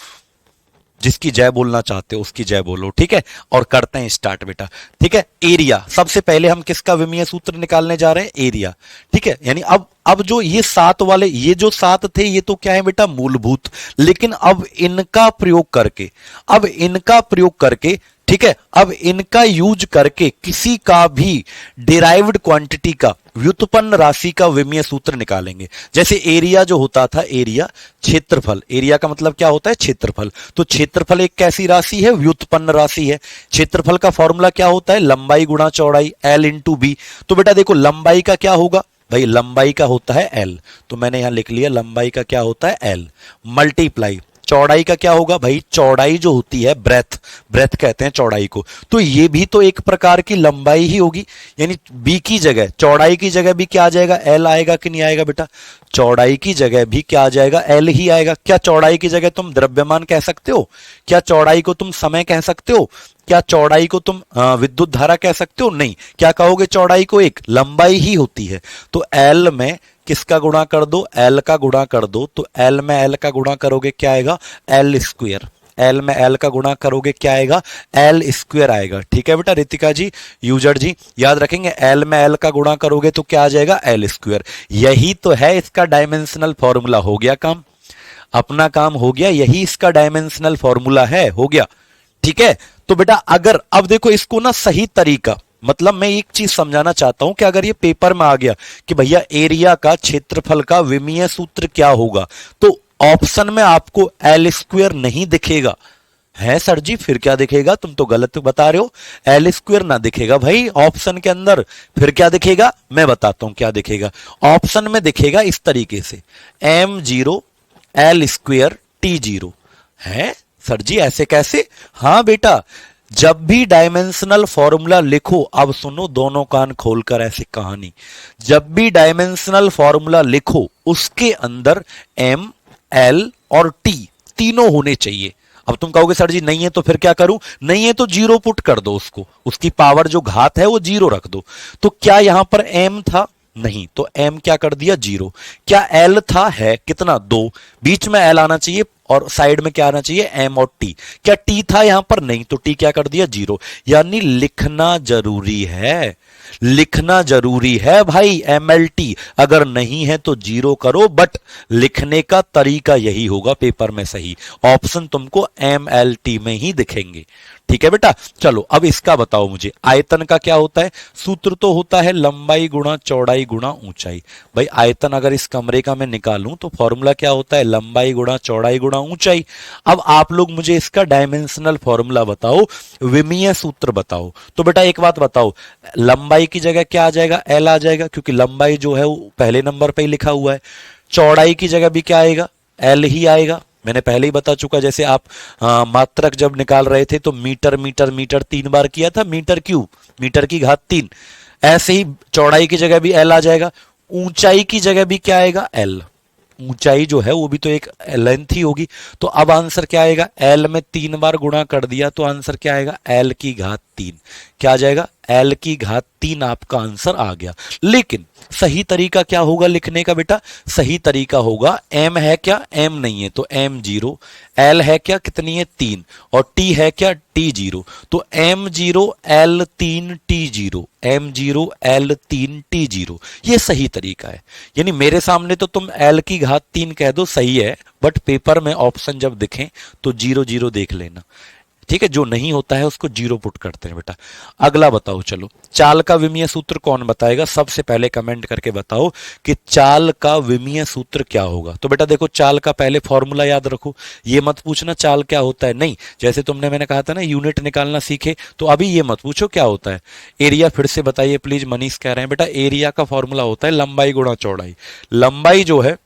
जिसकी जय बोलना चाहते हो उसकी जय बोलो। ठीक है, और करते हैं स्टार्ट बेटा। ठीक है, एरिया, सबसे पहले हम किसका विमीय सूत्र निकालने जा रहे हैं, एरिया। ठीक है, यानी अब जो ये सात वाले, ये जो सात थे, ये तो क्या है बेटा, मूलभूत। लेकिन अब इनका प्रयोग करके, अब इनका प्रयोग करके, ठीक है, अब इनका यूज करके किसी का भी डिराइव्ड क्वांटिटी का, व्युत्पन्न राशि का विमीय सूत्र निकालेंगे। जैसे एरिया जो होता था, एरिया क्षेत्रफल, एरिया का मतलब क्या होता है, क्षेत्रफल। तो क्षेत्रफल एक कैसी राशि है, व्युत्पन्न राशि है। क्षेत्रफल का फॉर्मूला क्या होता है, लंबाई गुणा चौड़ाई, एल इंटू बी। तो बेटा देखो लंबाई का क्या होगा भाई, लंबाई का होता है एल, तो मैंने यहां लिख लिया लंबाई का क्या होता है एल, मल्टीप्लाई चौड़ाई का क्या होगा भाई, चौड़ाई जो होती है ब्रेथ, ब्रेथ कहते हैं चौड़ाई को, तो ये भी तो एक प्रकार की लंबाई ही होगी। यानी बी की जगह, चौड़ाई की जगह भी क्या आ जाएगा, एल आएगा कि नहीं आएगा बेटा, चौड़ाई की जगह भी क्या आ जाएगा, एल ही आएगा। क्या चौड़ाई की जगह तुम द्रव्यमान कह सकते हो, क्या चौड़ाई को तुम समय कह सकते हो, क्या चौड़ाई को तुम विद्युत धारा कह सकते हो, नहीं। क्या कहोगे, चौड़ाई को एक लंबाई ही होती है। तो एल में किसका गुणा कर दो, एल का गुणा कर दो, तो एल में एल का गुणा करोगे क्या आएगा, एल स्क्वायर। एल में एल का गुणा करोगे क्या आएगा, एल स्क्वायर आएगा। ठीक है बेटा, रितिका जी, यूजर जी, याद रखेंगे, एल में एल का गुणा करोगे तो क्या आ जाएगा, एल स्क्वायर। यही तो है इसका डायमेंशनल फॉर्मूला। हो गया काम, अपना काम हो गया, यही इसका डायमेंशनल फॉर्मूला है, हो गया। ठीक है, तो बेटा अगर अब देखो इसको ना सही तरीका, मतलब मैं एक चीज समझाना चाहता हूं कि अगर ये पेपर में आ गया कि भैया एरिया का, क्षेत्रफल का विमीय सूत्र क्या होगा, तो ऑप्शन में आपको एल स्क्वायर नहीं दिखेगा। है सर जी, फिर क्या दिखेगा, तुम तो गलत बता रहे हो, एल स्क्वायर ना दिखेगा भाई ऑप्शन के अंदर। फिर क्या दिखेगा, मैं बताता हूं क्या दिखेगा। ऑप्शन में दिखेगा इस तरीके से, M zero L square T zero. है सर जी ऐसे कैसे, हाँ बेटा, जब भी डायमेंशनल फॉर्मूला लिखो, अब सुनो दोनों कान खोलकर ऐसी कहानी, जब भी डायमेंशनल फॉर्मूला लिखो उसके अंदर एम, एल और टी तीनों होने चाहिए। अब तुम कहोगे सर जी नहीं है तो फिर क्या करूं, नहीं है तो जीरो पुट कर दो उसको, उसकी पावर जो घात है वो जीरो रख दो। तो क्या यहां पर एम था, नहीं, तो एम क्या कर दिया, जीरो। क्या एल था, है कितना, दो, बीच में एल आना चाहिए और साइड में क्या आना चाहिए, एम और टी। क्या टी था यहां पर, नहीं, तो टी क्या कर दिया, जीरो। यानी लिखना जरूरी है, लिखना जरूरी है भाई, एमएलटी। अगर नहीं है तो जीरो करो, बट लिखने का तरीका यही होगा पेपर में सही, ऑप्शन तुमको एमएलटी में ही दिखेंगे। ठीक है बेटा, चलो अब इसका बताओ मुझे, आयतन का क्या होता है, सूत्र तो होता है लंबाई गुणा चौड़ाई गुणा ऊंचाई। भाई आयतन अगर इस कमरे का मैं निकालूं तो फॉर्मूला क्या होता है, लंबाई गुणा चौड़ाई गुणा ऊंचाई। अब आप लोग मुझे इसका डायमेंशनल फॉर्मूला बताओ, विमीय सूत्र बताओ। तो बेटा एक बात बताओ, लंबाई की जगह क्या आ जाएगा, एल आ जाएगा, क्योंकि लंबाई जो है वो पहले नंबर पे ही लिखा हुआ है। चौड़ाई की जगह भी क्या आएगा, एल ही आएगा, मैंने पहले ही बता चुका। जैसे आप मात्रक जब निकाल रहे थे तो मीटर मीटर मीटर 3 बार किया था, मीटर क्यूब, मीटर की घात 3, ऐसे ही चौड़ाई की जगह भी एल आ जाएगा, ऊंचाई की जगह भी क्या आएगा, एल। ऊंचाई जो है वो भी तो एक लेंथ ही होगी। तो अब आंसर क्या आएगा, एल में 3 बार गुणा कर दिया तो आंसर क्या आएगा, एल की घात 3, क्या आ जाएगा, एल की घात 3 आपका आंसर आ गया। लेकिन सही तरीका क्या होगा लिखने का बेटा? सही तरीका होगा एम है क्या? एम नहीं है तो एम जीरो। एल है क्या? कितनी है? 3। और टी है क्या? T zero. तो M zero L 3 T zero, M zero L 3 T zero, ये सही तरीका है। यानी मेरे सामने तो तुम एल की घात 3 कह दो, सही है, बट पेपर में ऑप्शन जब दिखें तो जीरो जीरो देख लेना, ठीक है? जो नहीं होता है उसको जीरो पुट करते हैं बेटा। अगला बताओ, चलो चाल का विमीय सूत्र कौन बताएगा? सबसे पहले कमेंट करके बताओ कि चाल का विमीय सूत्र क्या होगा। तो बेटा देखो, चाल का पहले फॉर्मूला याद रखो, ये मत पूछना चाल क्या होता है, नहीं। जैसे तुमने मैंने कहा था ना यूनिट निकालना सीखे, तो अभी ये मत पूछो क्या होता है। एरिया फिर से बताइए प्लीज, मनीष कह रहे हैं बेटा एरिया का फॉर्मूला होता है लंबाई गुणा चौड़ाई। लंबाई जो है,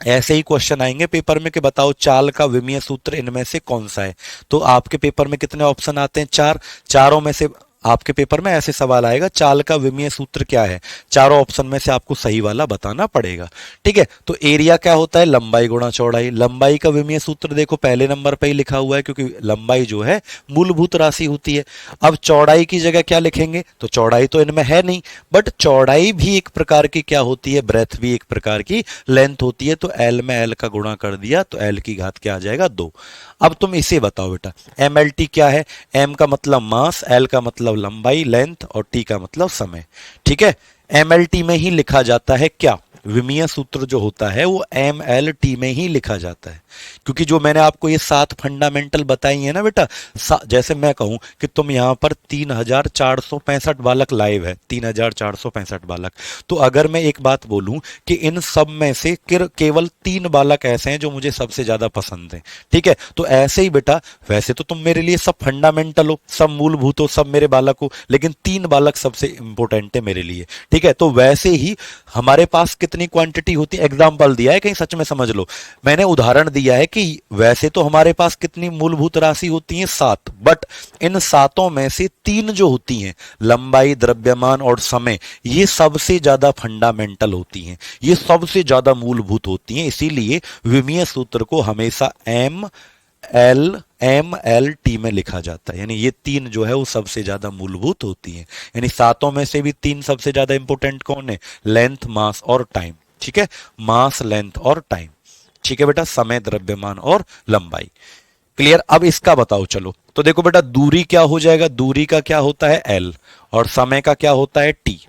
ऐसे ही क्वेश्चन आएंगे पेपर में कि बताओ चाल का विमीय सूत्र इनमें से कौन सा है। तो आपके पेपर में कितने ऑप्शन आते हैं? 4। चारों में से आपके पेपर में ऐसे सवाल आएगा, चाल का विमीय सूत्र क्या है? चारों ऑप्शन में से आपको सही वाला बताना पड़ेगा, ठीक है? तो एरिया क्या होता है? लंबाई गुणा चौड़ाई। लंबाई का विमीय सूत्र देखो पहले नंबर पे ही लिखा हुआ है, क्योंकि लंबाई जो है मूलभूत राशि होती है। अब चौड़ाई की जगह क्या लिखेंगे? तो चौड़ाई तो इनमें है नहीं, बट चौड़ाई भी एक प्रकार की क्या होती है? ब्रेथ भी एक प्रकार की लेंथ होती है। तो एल में एल का गुणा कर दिया तो एल की घात क्या आ जाएगा? 2। अब तुम इसे बताओ बेटा, एम एल टी क्या है? एम का मतलब मास, एल का मतलब लंबाई लेंथ, और टी का मतलब समय, ठीक है? एम एल टी में ही लिखा जाता है क्या? विमीय सूत्र जो होता है वो एम एल टी में ही लिखा जाता है, क्योंकि जो मैंने आपको ये 7 फंडामेंटल बताई है ना बेटा, जैसे मैं कहूं कि तुम यहां पर 3465 बालक लाइव है, 3465 बालक, तो अगर मैं एक बात बोलूं कि इन सब में से केवल 3 बालक ऐसे हैं जो मुझे सबसे ज्यादा पसंद हैं, ठीक है? तो ऐसे ही बेटा, वैसे तो तुम मेरे लिए सब फंडामेंटल हो, सब मूलभूत हो, सब मेरे बालक हो, लेकिन 3 बालक सबसे इंपॉर्टेंट है मेरे लिए, ठीक है? तो वैसे ही हमारे पास कितनी क्वांटिटी होती है? एग्जाम्पल दिया है, कहीं सच में समझ लो, मैंने उदाहरण दिया है कि वैसे तो हमारे पास कितनी मूलभूत राशि होती है? 7, बट इन सातों में से 3 जो होती हैं, लंबाई, द्रव्यमान और समय, ये सबसे ज्यादा फंडामेंटल होती हैं, ये सबसे ज्यादा मूलभूत होती हैं। इसीलिए विमीय सूत्र को हमेशा एम एल टी में लिखा जाता है, यानी ये 3 जो है वो सबसे ज्यादा मूलभूत होती हैं। यानी सातों में से भी 3 सबसे ज्यादा इंपॉर्टेंट कौन है? लेंथ, मास और टाइम, ठीक है? मास, लेंथ और टाइम, ठीक है बेटा? समय, द्रव्यमान और लंबाई। क्लियर? अब इसका बताओ चलो। तो देखो बेटा, दूरी क्या हो जाएगा? दूरी का क्या होता है? एल। और समय का क्या होता है? टी।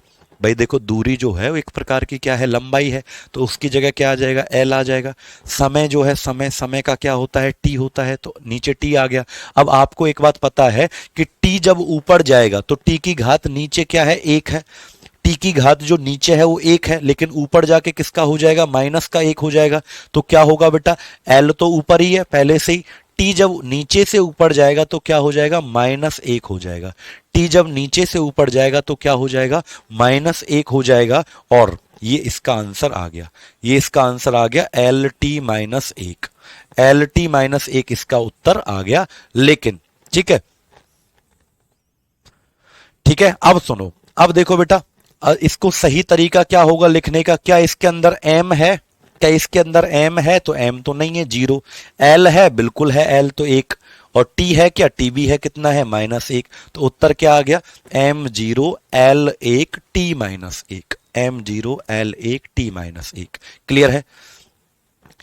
भाई देखो, दूरी जो है वो एक प्रकार की क्या है? लंबाई है, तो उसकी जगह क्या आ जाएगा? एल आ जाएगा। समय जो है, समय का क्या होता है? टी होता है, तो नीचे टी आ गया। अब आपको एक बात पता है कि टी जब ऊपर जाएगा तो टी की घात नीचे क्या है? 1 है। टी की घात जो नीचे है वो 1 है, लेकिन ऊपर जाके किसका हो जाएगा? माइनस का 1 हो जाएगा। तो क्या होगा बेटा? एल तो ऊपर ही है पहले से ही, टी जब नीचे से ऊपर जाएगा तो क्या हो जाएगा? -1 हो जाएगा। टी जब नीचे से ऊपर जाएगा तो क्या हो जाएगा? -1 हो जाएगा। और ये इसका आंसर आ गया, ये इसका आंसर आ गया, एल टी -1। एल टी -1 इसका उत्तर आ गया। लेकिन ठीक है, ठीक है, अब सुनो, अब देखो बेटा, इसको सही तरीका क्या होगा लिखने का? क्या इसके अंदर एम है? क्या इसके अंदर एम है? तो एम तो नहीं है, 0। एल है? बिल्कुल है, एल तो 1। और टी है क्या? टी भी है, कितना है? -1। तो उत्तर क्या आ गया? m0 l1 t -1। m0 l1 t -1। Clear है?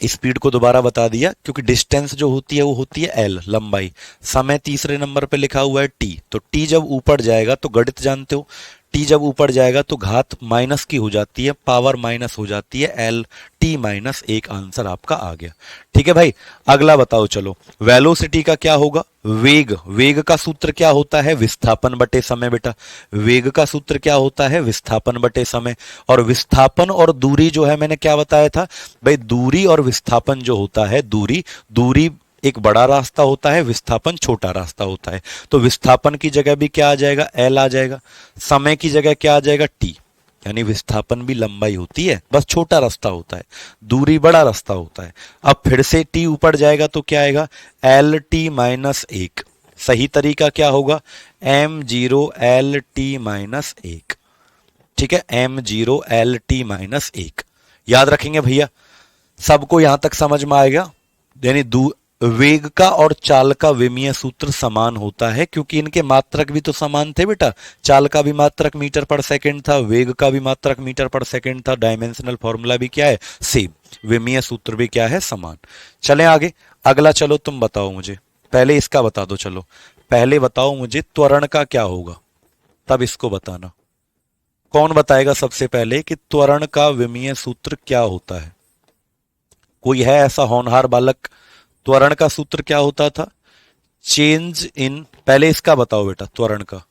स्पीड को दोबारा बता दिया, क्योंकि डिस्टेंस जो होती है वो होती है एल, लंबाई। समय तीसरे नंबर पे लिखा हुआ है टी, तो टी जब ऊपर जाएगा तो गणित जानते हो, टी जब ऊपर जाएगा तो घात माइनस की हो जाती है, पावर माइनस हो जाती है, एल टी -1 आंसर आपका आ गया। ठीक है भाई, अगला बताओ चलो, वेलोसिटी का क्या होगा? वेग। वेग का सूत्र क्या होता है? विस्थापन बटे समय बेटा। वेग का सूत्र क्या होता है? विस्थापन बटे समय। और विस्थापन और दूरी जो है, मैंने क्या बताया था भाई? दूरी और विस्थापन जो होता है, दूरी दूरी एक बड़ा रास्ता होता है, विस्थापन छोटा रास्ता होता है। तो विस्थापन की जगह भी क्या आ जाएगा? एल आ जाएगा। समय की जगह क्या आ जाएगा? टी। यानी विस्थापन भी लंबाई होती है, बस छोटा रास्ता होता है, दूरी बड़ा रास्ता होता है। अब फिर से टी ऊपर जाएगा तो क्या आएगा? L T -1। सही तरीका क्या होगा? m0 L T -1। ठीक है, m0 एल टी -1 याद रखेंगे भैया, सबको यहां तक समझ में आएगा? यानी वेग का और चाल का विमीय सूत्र समान होता है, क्योंकि इनके मात्रक भी तो समान थे बेटा। चाल का भी मात्रक मीटर पर सेकंड था, वेग का भी मात्रक मीटर पर सेकंड था, डायमेंशनल फॉर्मूला भी क्या है, सेम। विमीय सूत्र भी क्या है, समान। चलें आगे। अगला चलो तुम बताओ मुझे, पहले इसका बता दो। चलो पहले बताओ मुझे त्वरण का क्या होगा, तब इसको बताना। कौन बताएगा सबसे पहले कि त्वरण का विमीय सूत्र क्या होता है? कोई है ऐसा होनहार बालक? त्वरण का सूत्र क्या होता था? चेंज इन, पहले इसका बताओ बेटा त्वरण का।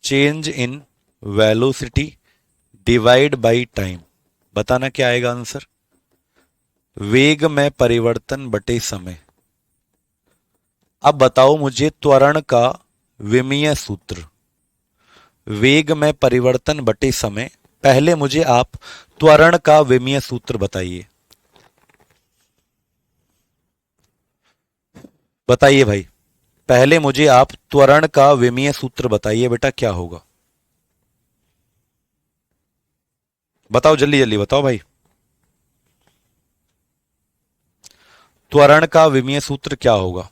Change in velocity divide by time. बताना क्या आएगा आंसर? वेग में परिवर्तन बटे समय। अब बताओ मुझे त्वरण का विमीय सूत्र, वेग में परिवर्तन बटे समय। पहले मुझे आप त्वरण का विमीय सूत्र बताइए। बताइए भाई, पहले मुझे आप त्वरण का विमीय सूत्र बताइए बेटा, क्या होगा? बताओ जल्दी जल्दी बताओ भाई। त्वरण का विमीय सूत्र क्या होगा?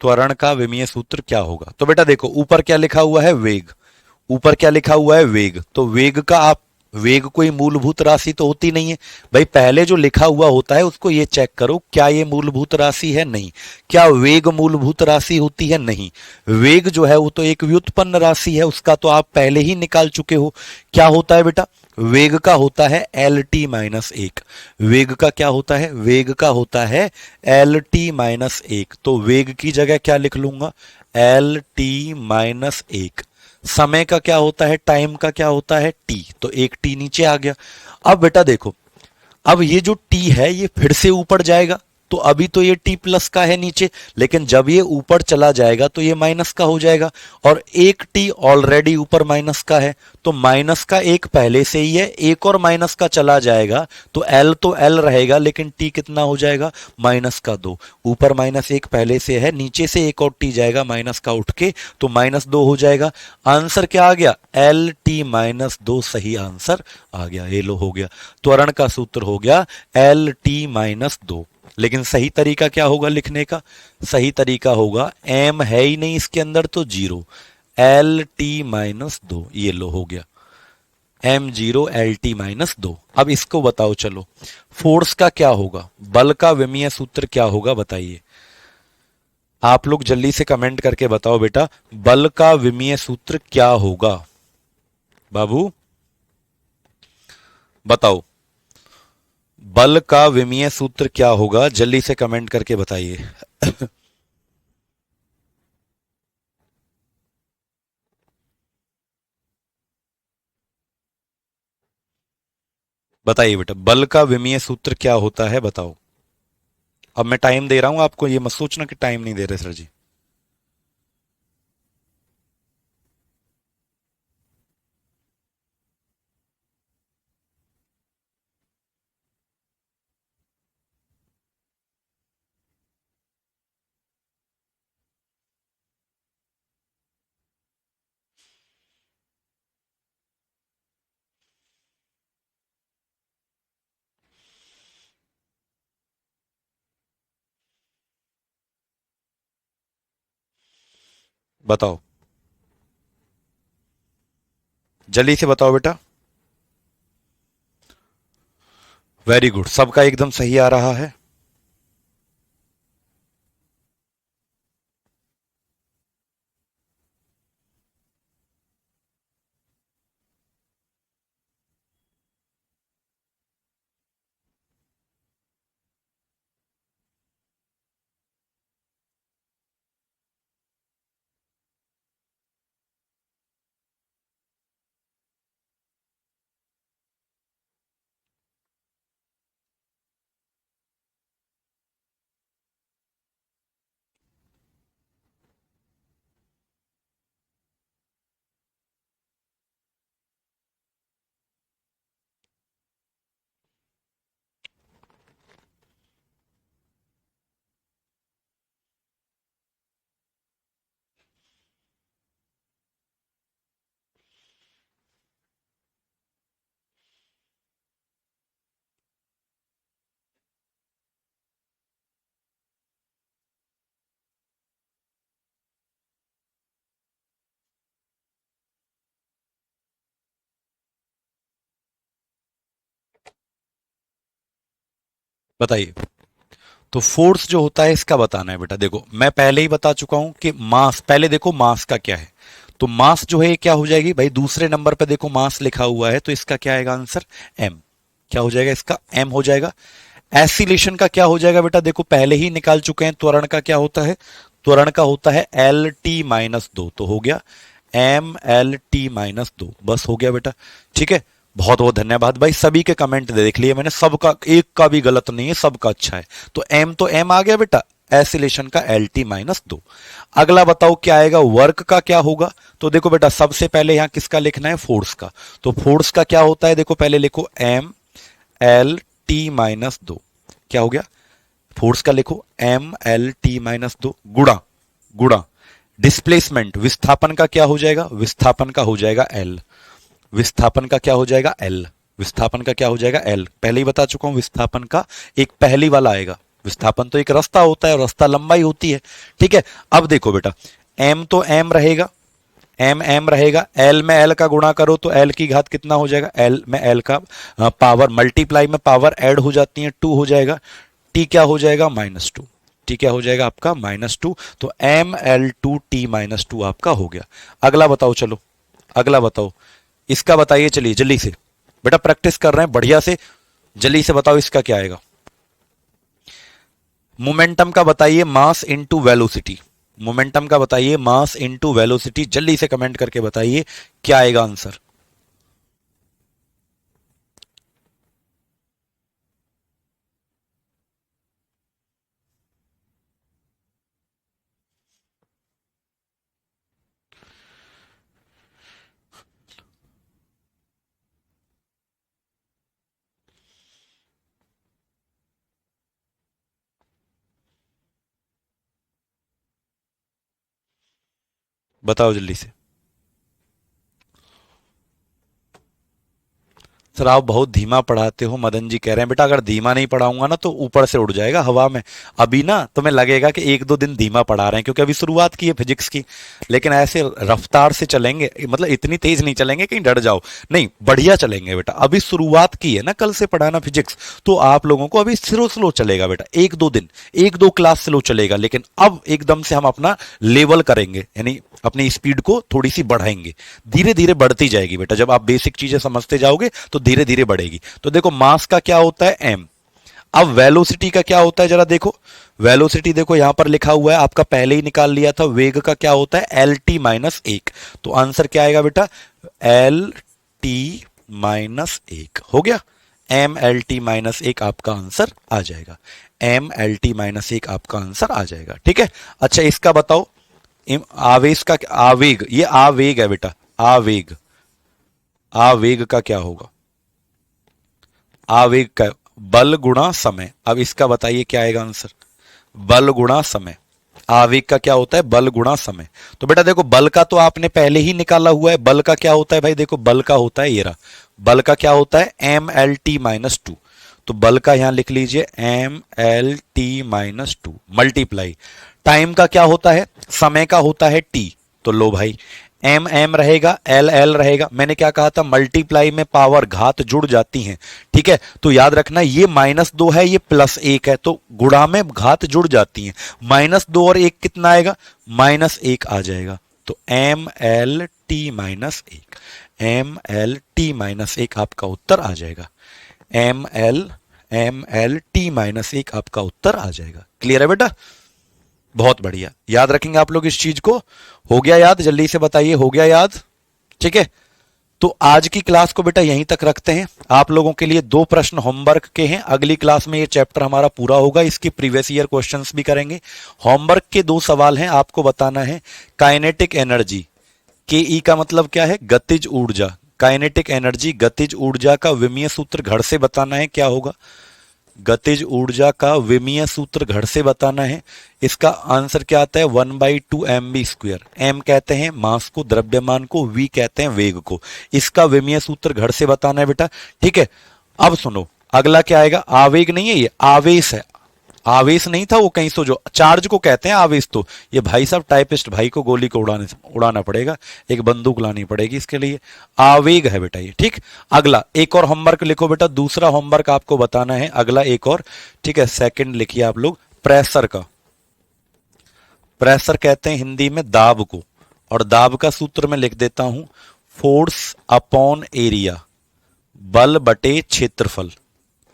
त्वरण का विमीय सूत्र क्या होगा? तो बेटा देखो, ऊपर क्या लिखा हुआ है, वेग। ऊपर क्या लिखा हुआ है, वेग। तो वेग का आप, वेग कोई मूलभूत राशि तो होती नहीं है भाई। पहले जो लिखा हुआ होता है उसको ये चेक करो, क्या ये मूलभूत राशि है? नहीं। क्या वेग मूलभूत राशि होती है? नहीं। वेग जो है वो तो एक व्युत्पन्न राशि है, उसका तो आप पहले ही निकाल चुके हो। क्या होता है बेटा? वेग का होता है एल टी माइनस एक। वेग का क्या होता है? वेग का होता है एल टी माइनस एक। तो वेग की जगह क्या लिख लूंगा, एल टी माइनस एक। समय का क्या होता है, टाइम का क्या होता है, टी। तो एक टी नीचे आ गया। अब बेटा देखो, अब ये जो टी है ये फिर से ऊपर जाएगा। तो अभी तो ये टी प्लस का है नीचे, लेकिन जब ये ऊपर चला जाएगा तो ये माइनस का हो जाएगा। और एक टी ऑलरेडी ऊपर माइनस का है, तो माइनस का एक पहले से ही है, एक और माइनस का चला जाएगा तो एल तो एल रहेगा, लेकिन टी कितना हो जाएगा, माइनस का दो। ऊपर माइनस एक पहले से है, नीचे से एक और टी जाएगा माइनस का उठ के, तो माइनस दो हो जाएगा। आंसर क्या आ गया, एल टी माइनस दो सही आंसर आ गया। ये लो हो गया, त्वरण का सूत्र हो गया एल टी माइनस दो। लेकिन सही तरीका क्या होगा लिखने का? सही तरीका होगा, एम है ही नहीं इसके अंदर तो जीरो, एल टी माइनस दो। ये लो हो गया, M zero L T minus दो। अब इसको बताओ चलो, फोर्स का क्या होगा, बल का विमीय सूत्र क्या होगा, बताइए। आप लोग जल्दी से कमेंट करके बताओ बेटा, बल का विमीय सूत्र क्या होगा? बाबू बताओ, बल का विमीय सूत्र क्या होगा, जल्दी से कमेंट करके बताइए। बताइए बेटा, बल का विमीय सूत्र क्या होता है, बताओ। अब मैं टाइम दे रहा हूं आपको, ये मत सोचना कि टाइम नहीं दे रहे सर जी। बताओ, जल्दी से बताओ बेटा। वेरी गुड, सबका एकदम सही आ रहा है। बताइए। तो फोर्स जो होता है इसका बताना है बेटा। देखो मैं पहले ही बता चुका हूं कि मास, पहले देखो मास का क्या है। तो मास जो है क्या हो जाएगी भाई, दूसरे नंबर पे देखो मास लिखा हुआ है, तो इसका क्या आएगा आंसर, एम। क्या हो जाएगा इसका, एम हो जाएगा। एसिलेशन का क्या हो जाएगा बेटा, देखो पहले ही निकाल चुके हैं। त्वरण का क्या होता है, त्वरण का होता है एल टी माइनस दो, तो हो गया एम एल टी माइनस दो, बस हो गया बेटा। ठीक है, बहुत बहुत धन्यवाद भाई, सभी के कमेंट देख लिए मैंने, सबका एक का भी गलत नहीं है, सबका अच्छा है। तो एम आ गया बेटा, एसिलेशन का एल टी माइनस दो। अगला बताओ क्या आएगा, वर्क का क्या होगा। तो देखो बेटा सबसे पहले यहां किसका लिखना है, फोर्स का। तो फोर्स का क्या होता है, देखो पहले लिखो एम एल टी माइनस दो। क्या हो गया, फोर्स का लिखो एम एल टी माइनस दो, गुणा गुणा डिस्प्लेसमेंट, विस्थापन का क्या हो जाएगा, विस्थापन का हो जाएगा एल। विस्थापन का क्या हो जाएगा एल, विस्थापन का क्या हो जाएगा एल, पहले ही बता चुका हूं विस्थापन का एक पहली वाला आएगा। विस्थापन तो एक रास्ता होता है, रास्ता लंबाई होती है। ठीक है, अब देखो बेटा एम तो एम रहेगा, एम एम रहेगा, एल में एल का गुणा करो तो एल की घात कितना हो जाएगा, एल में एल का पावर मल्टीप्लाई में पावर ऐड हो जाती है, टू हो जाएगा। टी क्या हो जाएगा, माइनस टू। टी क्या हो जाएगा आपका, माइनस टू। तो M L two T minus two आपका हो गया। अगला बताओ, चलो अगला बताओ, इसका बताइए, चलिए जल्दी से बेटा, प्रैक्टिस कर रहे हैं बढ़िया से, जल्दी से बताओ इसका क्या आएगा। मोमेंटम का बताइए, मास इनटू वेलोसिटी। मोमेंटम का बताइए, मास इनटू वेलोसिटी, जल्दी से कमेंट करके बताइए क्या आएगा आंसर। बताओ जल्दी से। सर आप बहुत धीमा पढ़ाते हो, मदन जी कह रहे हैं। बेटा अगर धीमा नहीं पढ़ाऊंगा ना तो ऊपर से उड़ जाएगा हवा में। अभी ना तुम्हें लगेगा कि एक दो दिन धीमा पढ़ा रहे हैं, क्योंकि अभी शुरुआत की है फिजिक्स की। लेकिन ऐसे रफ्तार से चलेंगे, मतलब इतनी तेज नहीं चलेंगे कहीं डर जाओ, नहीं बढ़िया चलेंगे बेटा। अभी शुरुआत की है ना कल से पढ़ाना फिजिक्स, तो आप लोगों को अभी स्लो स्लो चलेगा बेटा, एक दो दिन, एक दो क्लास स्लो चलेगा। लेकिन अब एकदम से हम अपना लेवल करेंगे, यानी अपनी स्पीड को थोड़ी सी बढ़ाएंगे, धीरे धीरे बढ़ती जाएगी बेटा। जब आप बेसिक चीजें समझते जाओगे तो धीरे धीरे बढ़ेगी। तो देखो मास का क्या होता है एम। अब वेलोसिटी का क्या होता है जरा देखो, वेलोसिटी देखो यहां पर लिखा हुआ है, आपका पहले ही निकाल लिया था। वेग का क्या होता है एल टी माइनस एक। तो आंसर क्या आएगा बेटा, एल टी माइनस एक हो गया। एम एल टी माइनस एक आपका आंसर आ जाएगा, एम एल टी माइनस एक आपका आंसर आ जाएगा। ठीक है, अच्छा इसका बताओ, आवेश का, आवेग, ये आवेग है बेटा, आवेग, आवेग का क्या होगा, आवेग का बल गुणा समय। अब इसका बताइए क्या आएगा आंसर, बल गुणा समय। आवेग का क्या होता है, बल गुणा समय। तो बेटा देखो बल का तो आपने पहले ही निकाला हुआ है। बल का क्या होता है भाई, देखो बल का होता है ये रहा, बल का क्या होता है M L T minus two. तो बल का यहां लिख लीजिए M L T minus two multiply, time का क्या होता है, समय का होता है टी। तो लो भाई, एम एम रहेगा, एल एल रहेगा। मैंने क्या कहा था, मल्टीप्लाई में पावर घात जुड़ जाती हैं। ठीक है, तो याद रखना ये माइनस दो है, ये प्लस एक है, तो गुणा में घात जुड़ जाती हैं। माइनस दो और एक कितना आएगा, माइनस एक आ जाएगा। तो एम एल टी माइनस एक, एम एल टी माइनस एक आपका उत्तर आ जाएगा। एम एल टी माइनस एक आपका उत्तर आ जाएगा। क्लियर है बेटा, बहुत बढ़िया, याद रखेंगे आप लोग इस चीज को। हो गया याद, जल्दी से बताइए हो गया याद। ठीक है, तो आज की क्लास को बेटा यहीं तक रखते हैं। आप लोगों के लिए दो प्रश्न होमवर्क के हैं, अगली क्लास में ये चैप्टर हमारा पूरा होगा, इसके प्रीवियस ईयर क्वेश्चंस भी करेंगे। होमवर्क के दो सवाल हैं, आपको बताना है काइनेटिक एनर्जी, के ई का मतलब क्या है, गतिज ऊर्जा। काइनेटिक एनर्जी गतिज ऊर्जा का विमीय सूत्र घर से बताना है, क्या होगा, गतिज ऊर्जा का विमीय सूत्र घर से बताना है। इसका आंसर क्या आता है, 1/2 mv स्क्वायर। एम कहते हैं मास को, द्रव्यमान को, वी कहते हैं वेग को। इसका विमीय सूत्र घर से बताना है बेटा। ठीक है, अब सुनो अगला क्या आएगा, आवेग नहीं है ये, आवेश है। आवेश नहीं था वो, कहीं से जो चार्ज को कहते हैं आवेश। तो ये भाई साहब टाइपिस्ट भाई को गोली को उड़ाना पड़ेगा, एक बंदूक लानी पड़ेगी इसके लिए। आवेग है बेटा ये, ठीक। अगला एक और होमवर्क लिखो बेटा, दूसरा होमवर्क आपको बताना है अगला एक और, ठीक है। सेकंड लिखिए आप लोग, प्रेशर का। प्रेशर कहते हैं हिंदी में दाब को, और दाब का सूत्र मैं लिख देता हूं, फोर्स अपॉन एरिया, बल बटे क्षेत्रफल।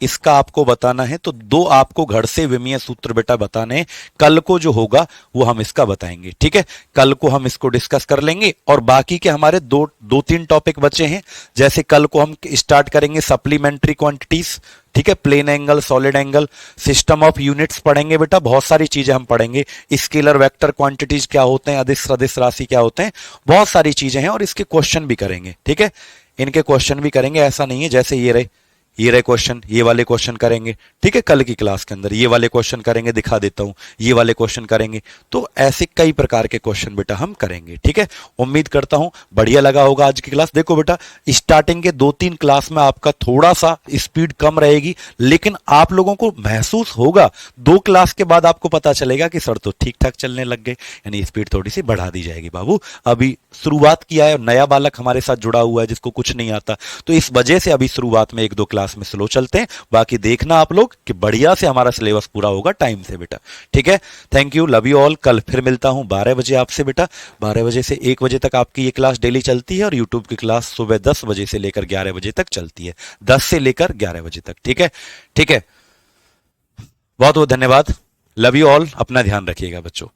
इसका आपको बताना है, तो दो आपको घर से विमीय सूत्र बेटा बताने हैं। कल को जो होगा वो हम इसका बताएंगे, ठीक है। कल को हम इसको डिस्कस कर लेंगे, और बाकी के हमारे दो तीन टॉपिक बचे हैं। जैसे कल को हम स्टार्ट करेंगे सप्लीमेंट्री क्वांटिटीज, ठीक है। Plane angle, solid angle, system of units पढ़ेंगे बेटा, बहुत सारी चीजें हम पढ़ेंगे। स्केलर वेक्टर क्वांटिटीज क्या होते हैं, अदिश सदिश राशि क्या होते हैं, बहुत सारी चीजें हैं, और इसके क्वेश्चन भी करेंगे, ठीक है। इनके क्वेश्चन भी करेंगे, ऐसा नहीं है जैसे ये रहे क्वेश्चन, ये वाले क्वेश्चन करेंगे, ठीक है। कल की क्लास के अंदर ये वाले क्वेश्चन करेंगे, दिखा देता हूं, ये वाले क्वेश्चन करेंगे। तो ऐसे कई प्रकार के क्वेश्चन बेटा हम करेंगे, ठीक है। उम्मीद करता हूं बढ़िया लगा होगा आज की क्लास। देखो बेटा, स्टार्टिंग के 2-3 क्लास में आपका थोड़ा सा स्पीड कम रहेगी, लेकिन आप लोगों को महसूस होगा 2 क्लास के बाद आपको पता चलेगा कि सर तो ठीक ठाक चलने लग गए, यानी स्पीड थोड़ी सी बढ़ा दी जाएगी। बाबू अभी शुरुआत किया है, नया बालक हमारे साथ जुड़ा हुआ है जिसको कुछ नहीं आता, तो इस वजह से अभी शुरुआत में 1-2 क्लास में स्लो चलते हैं। बाकी देखना आप लोग कि बढ़िया से हमारा सिलेबस पूरा होगा टाइम से बेटा, ठीक है। Thank you, love you all. कल फिर मिलता हूं 12 बजे आपसे बेटा। 12 बजे से 1 बजे तक आपकी ये क्लास डेली चलती है, और यूट्यूब की क्लास सुबह 10 बजे से लेकर 11 बजे तक चलती है, 10 से लेकर 11 बजे तक, ठीक है। ठीक है, बहुत बहुत धन्यवाद, लव यू ऑल, अपना ध्यान रखिएगा बच्चों।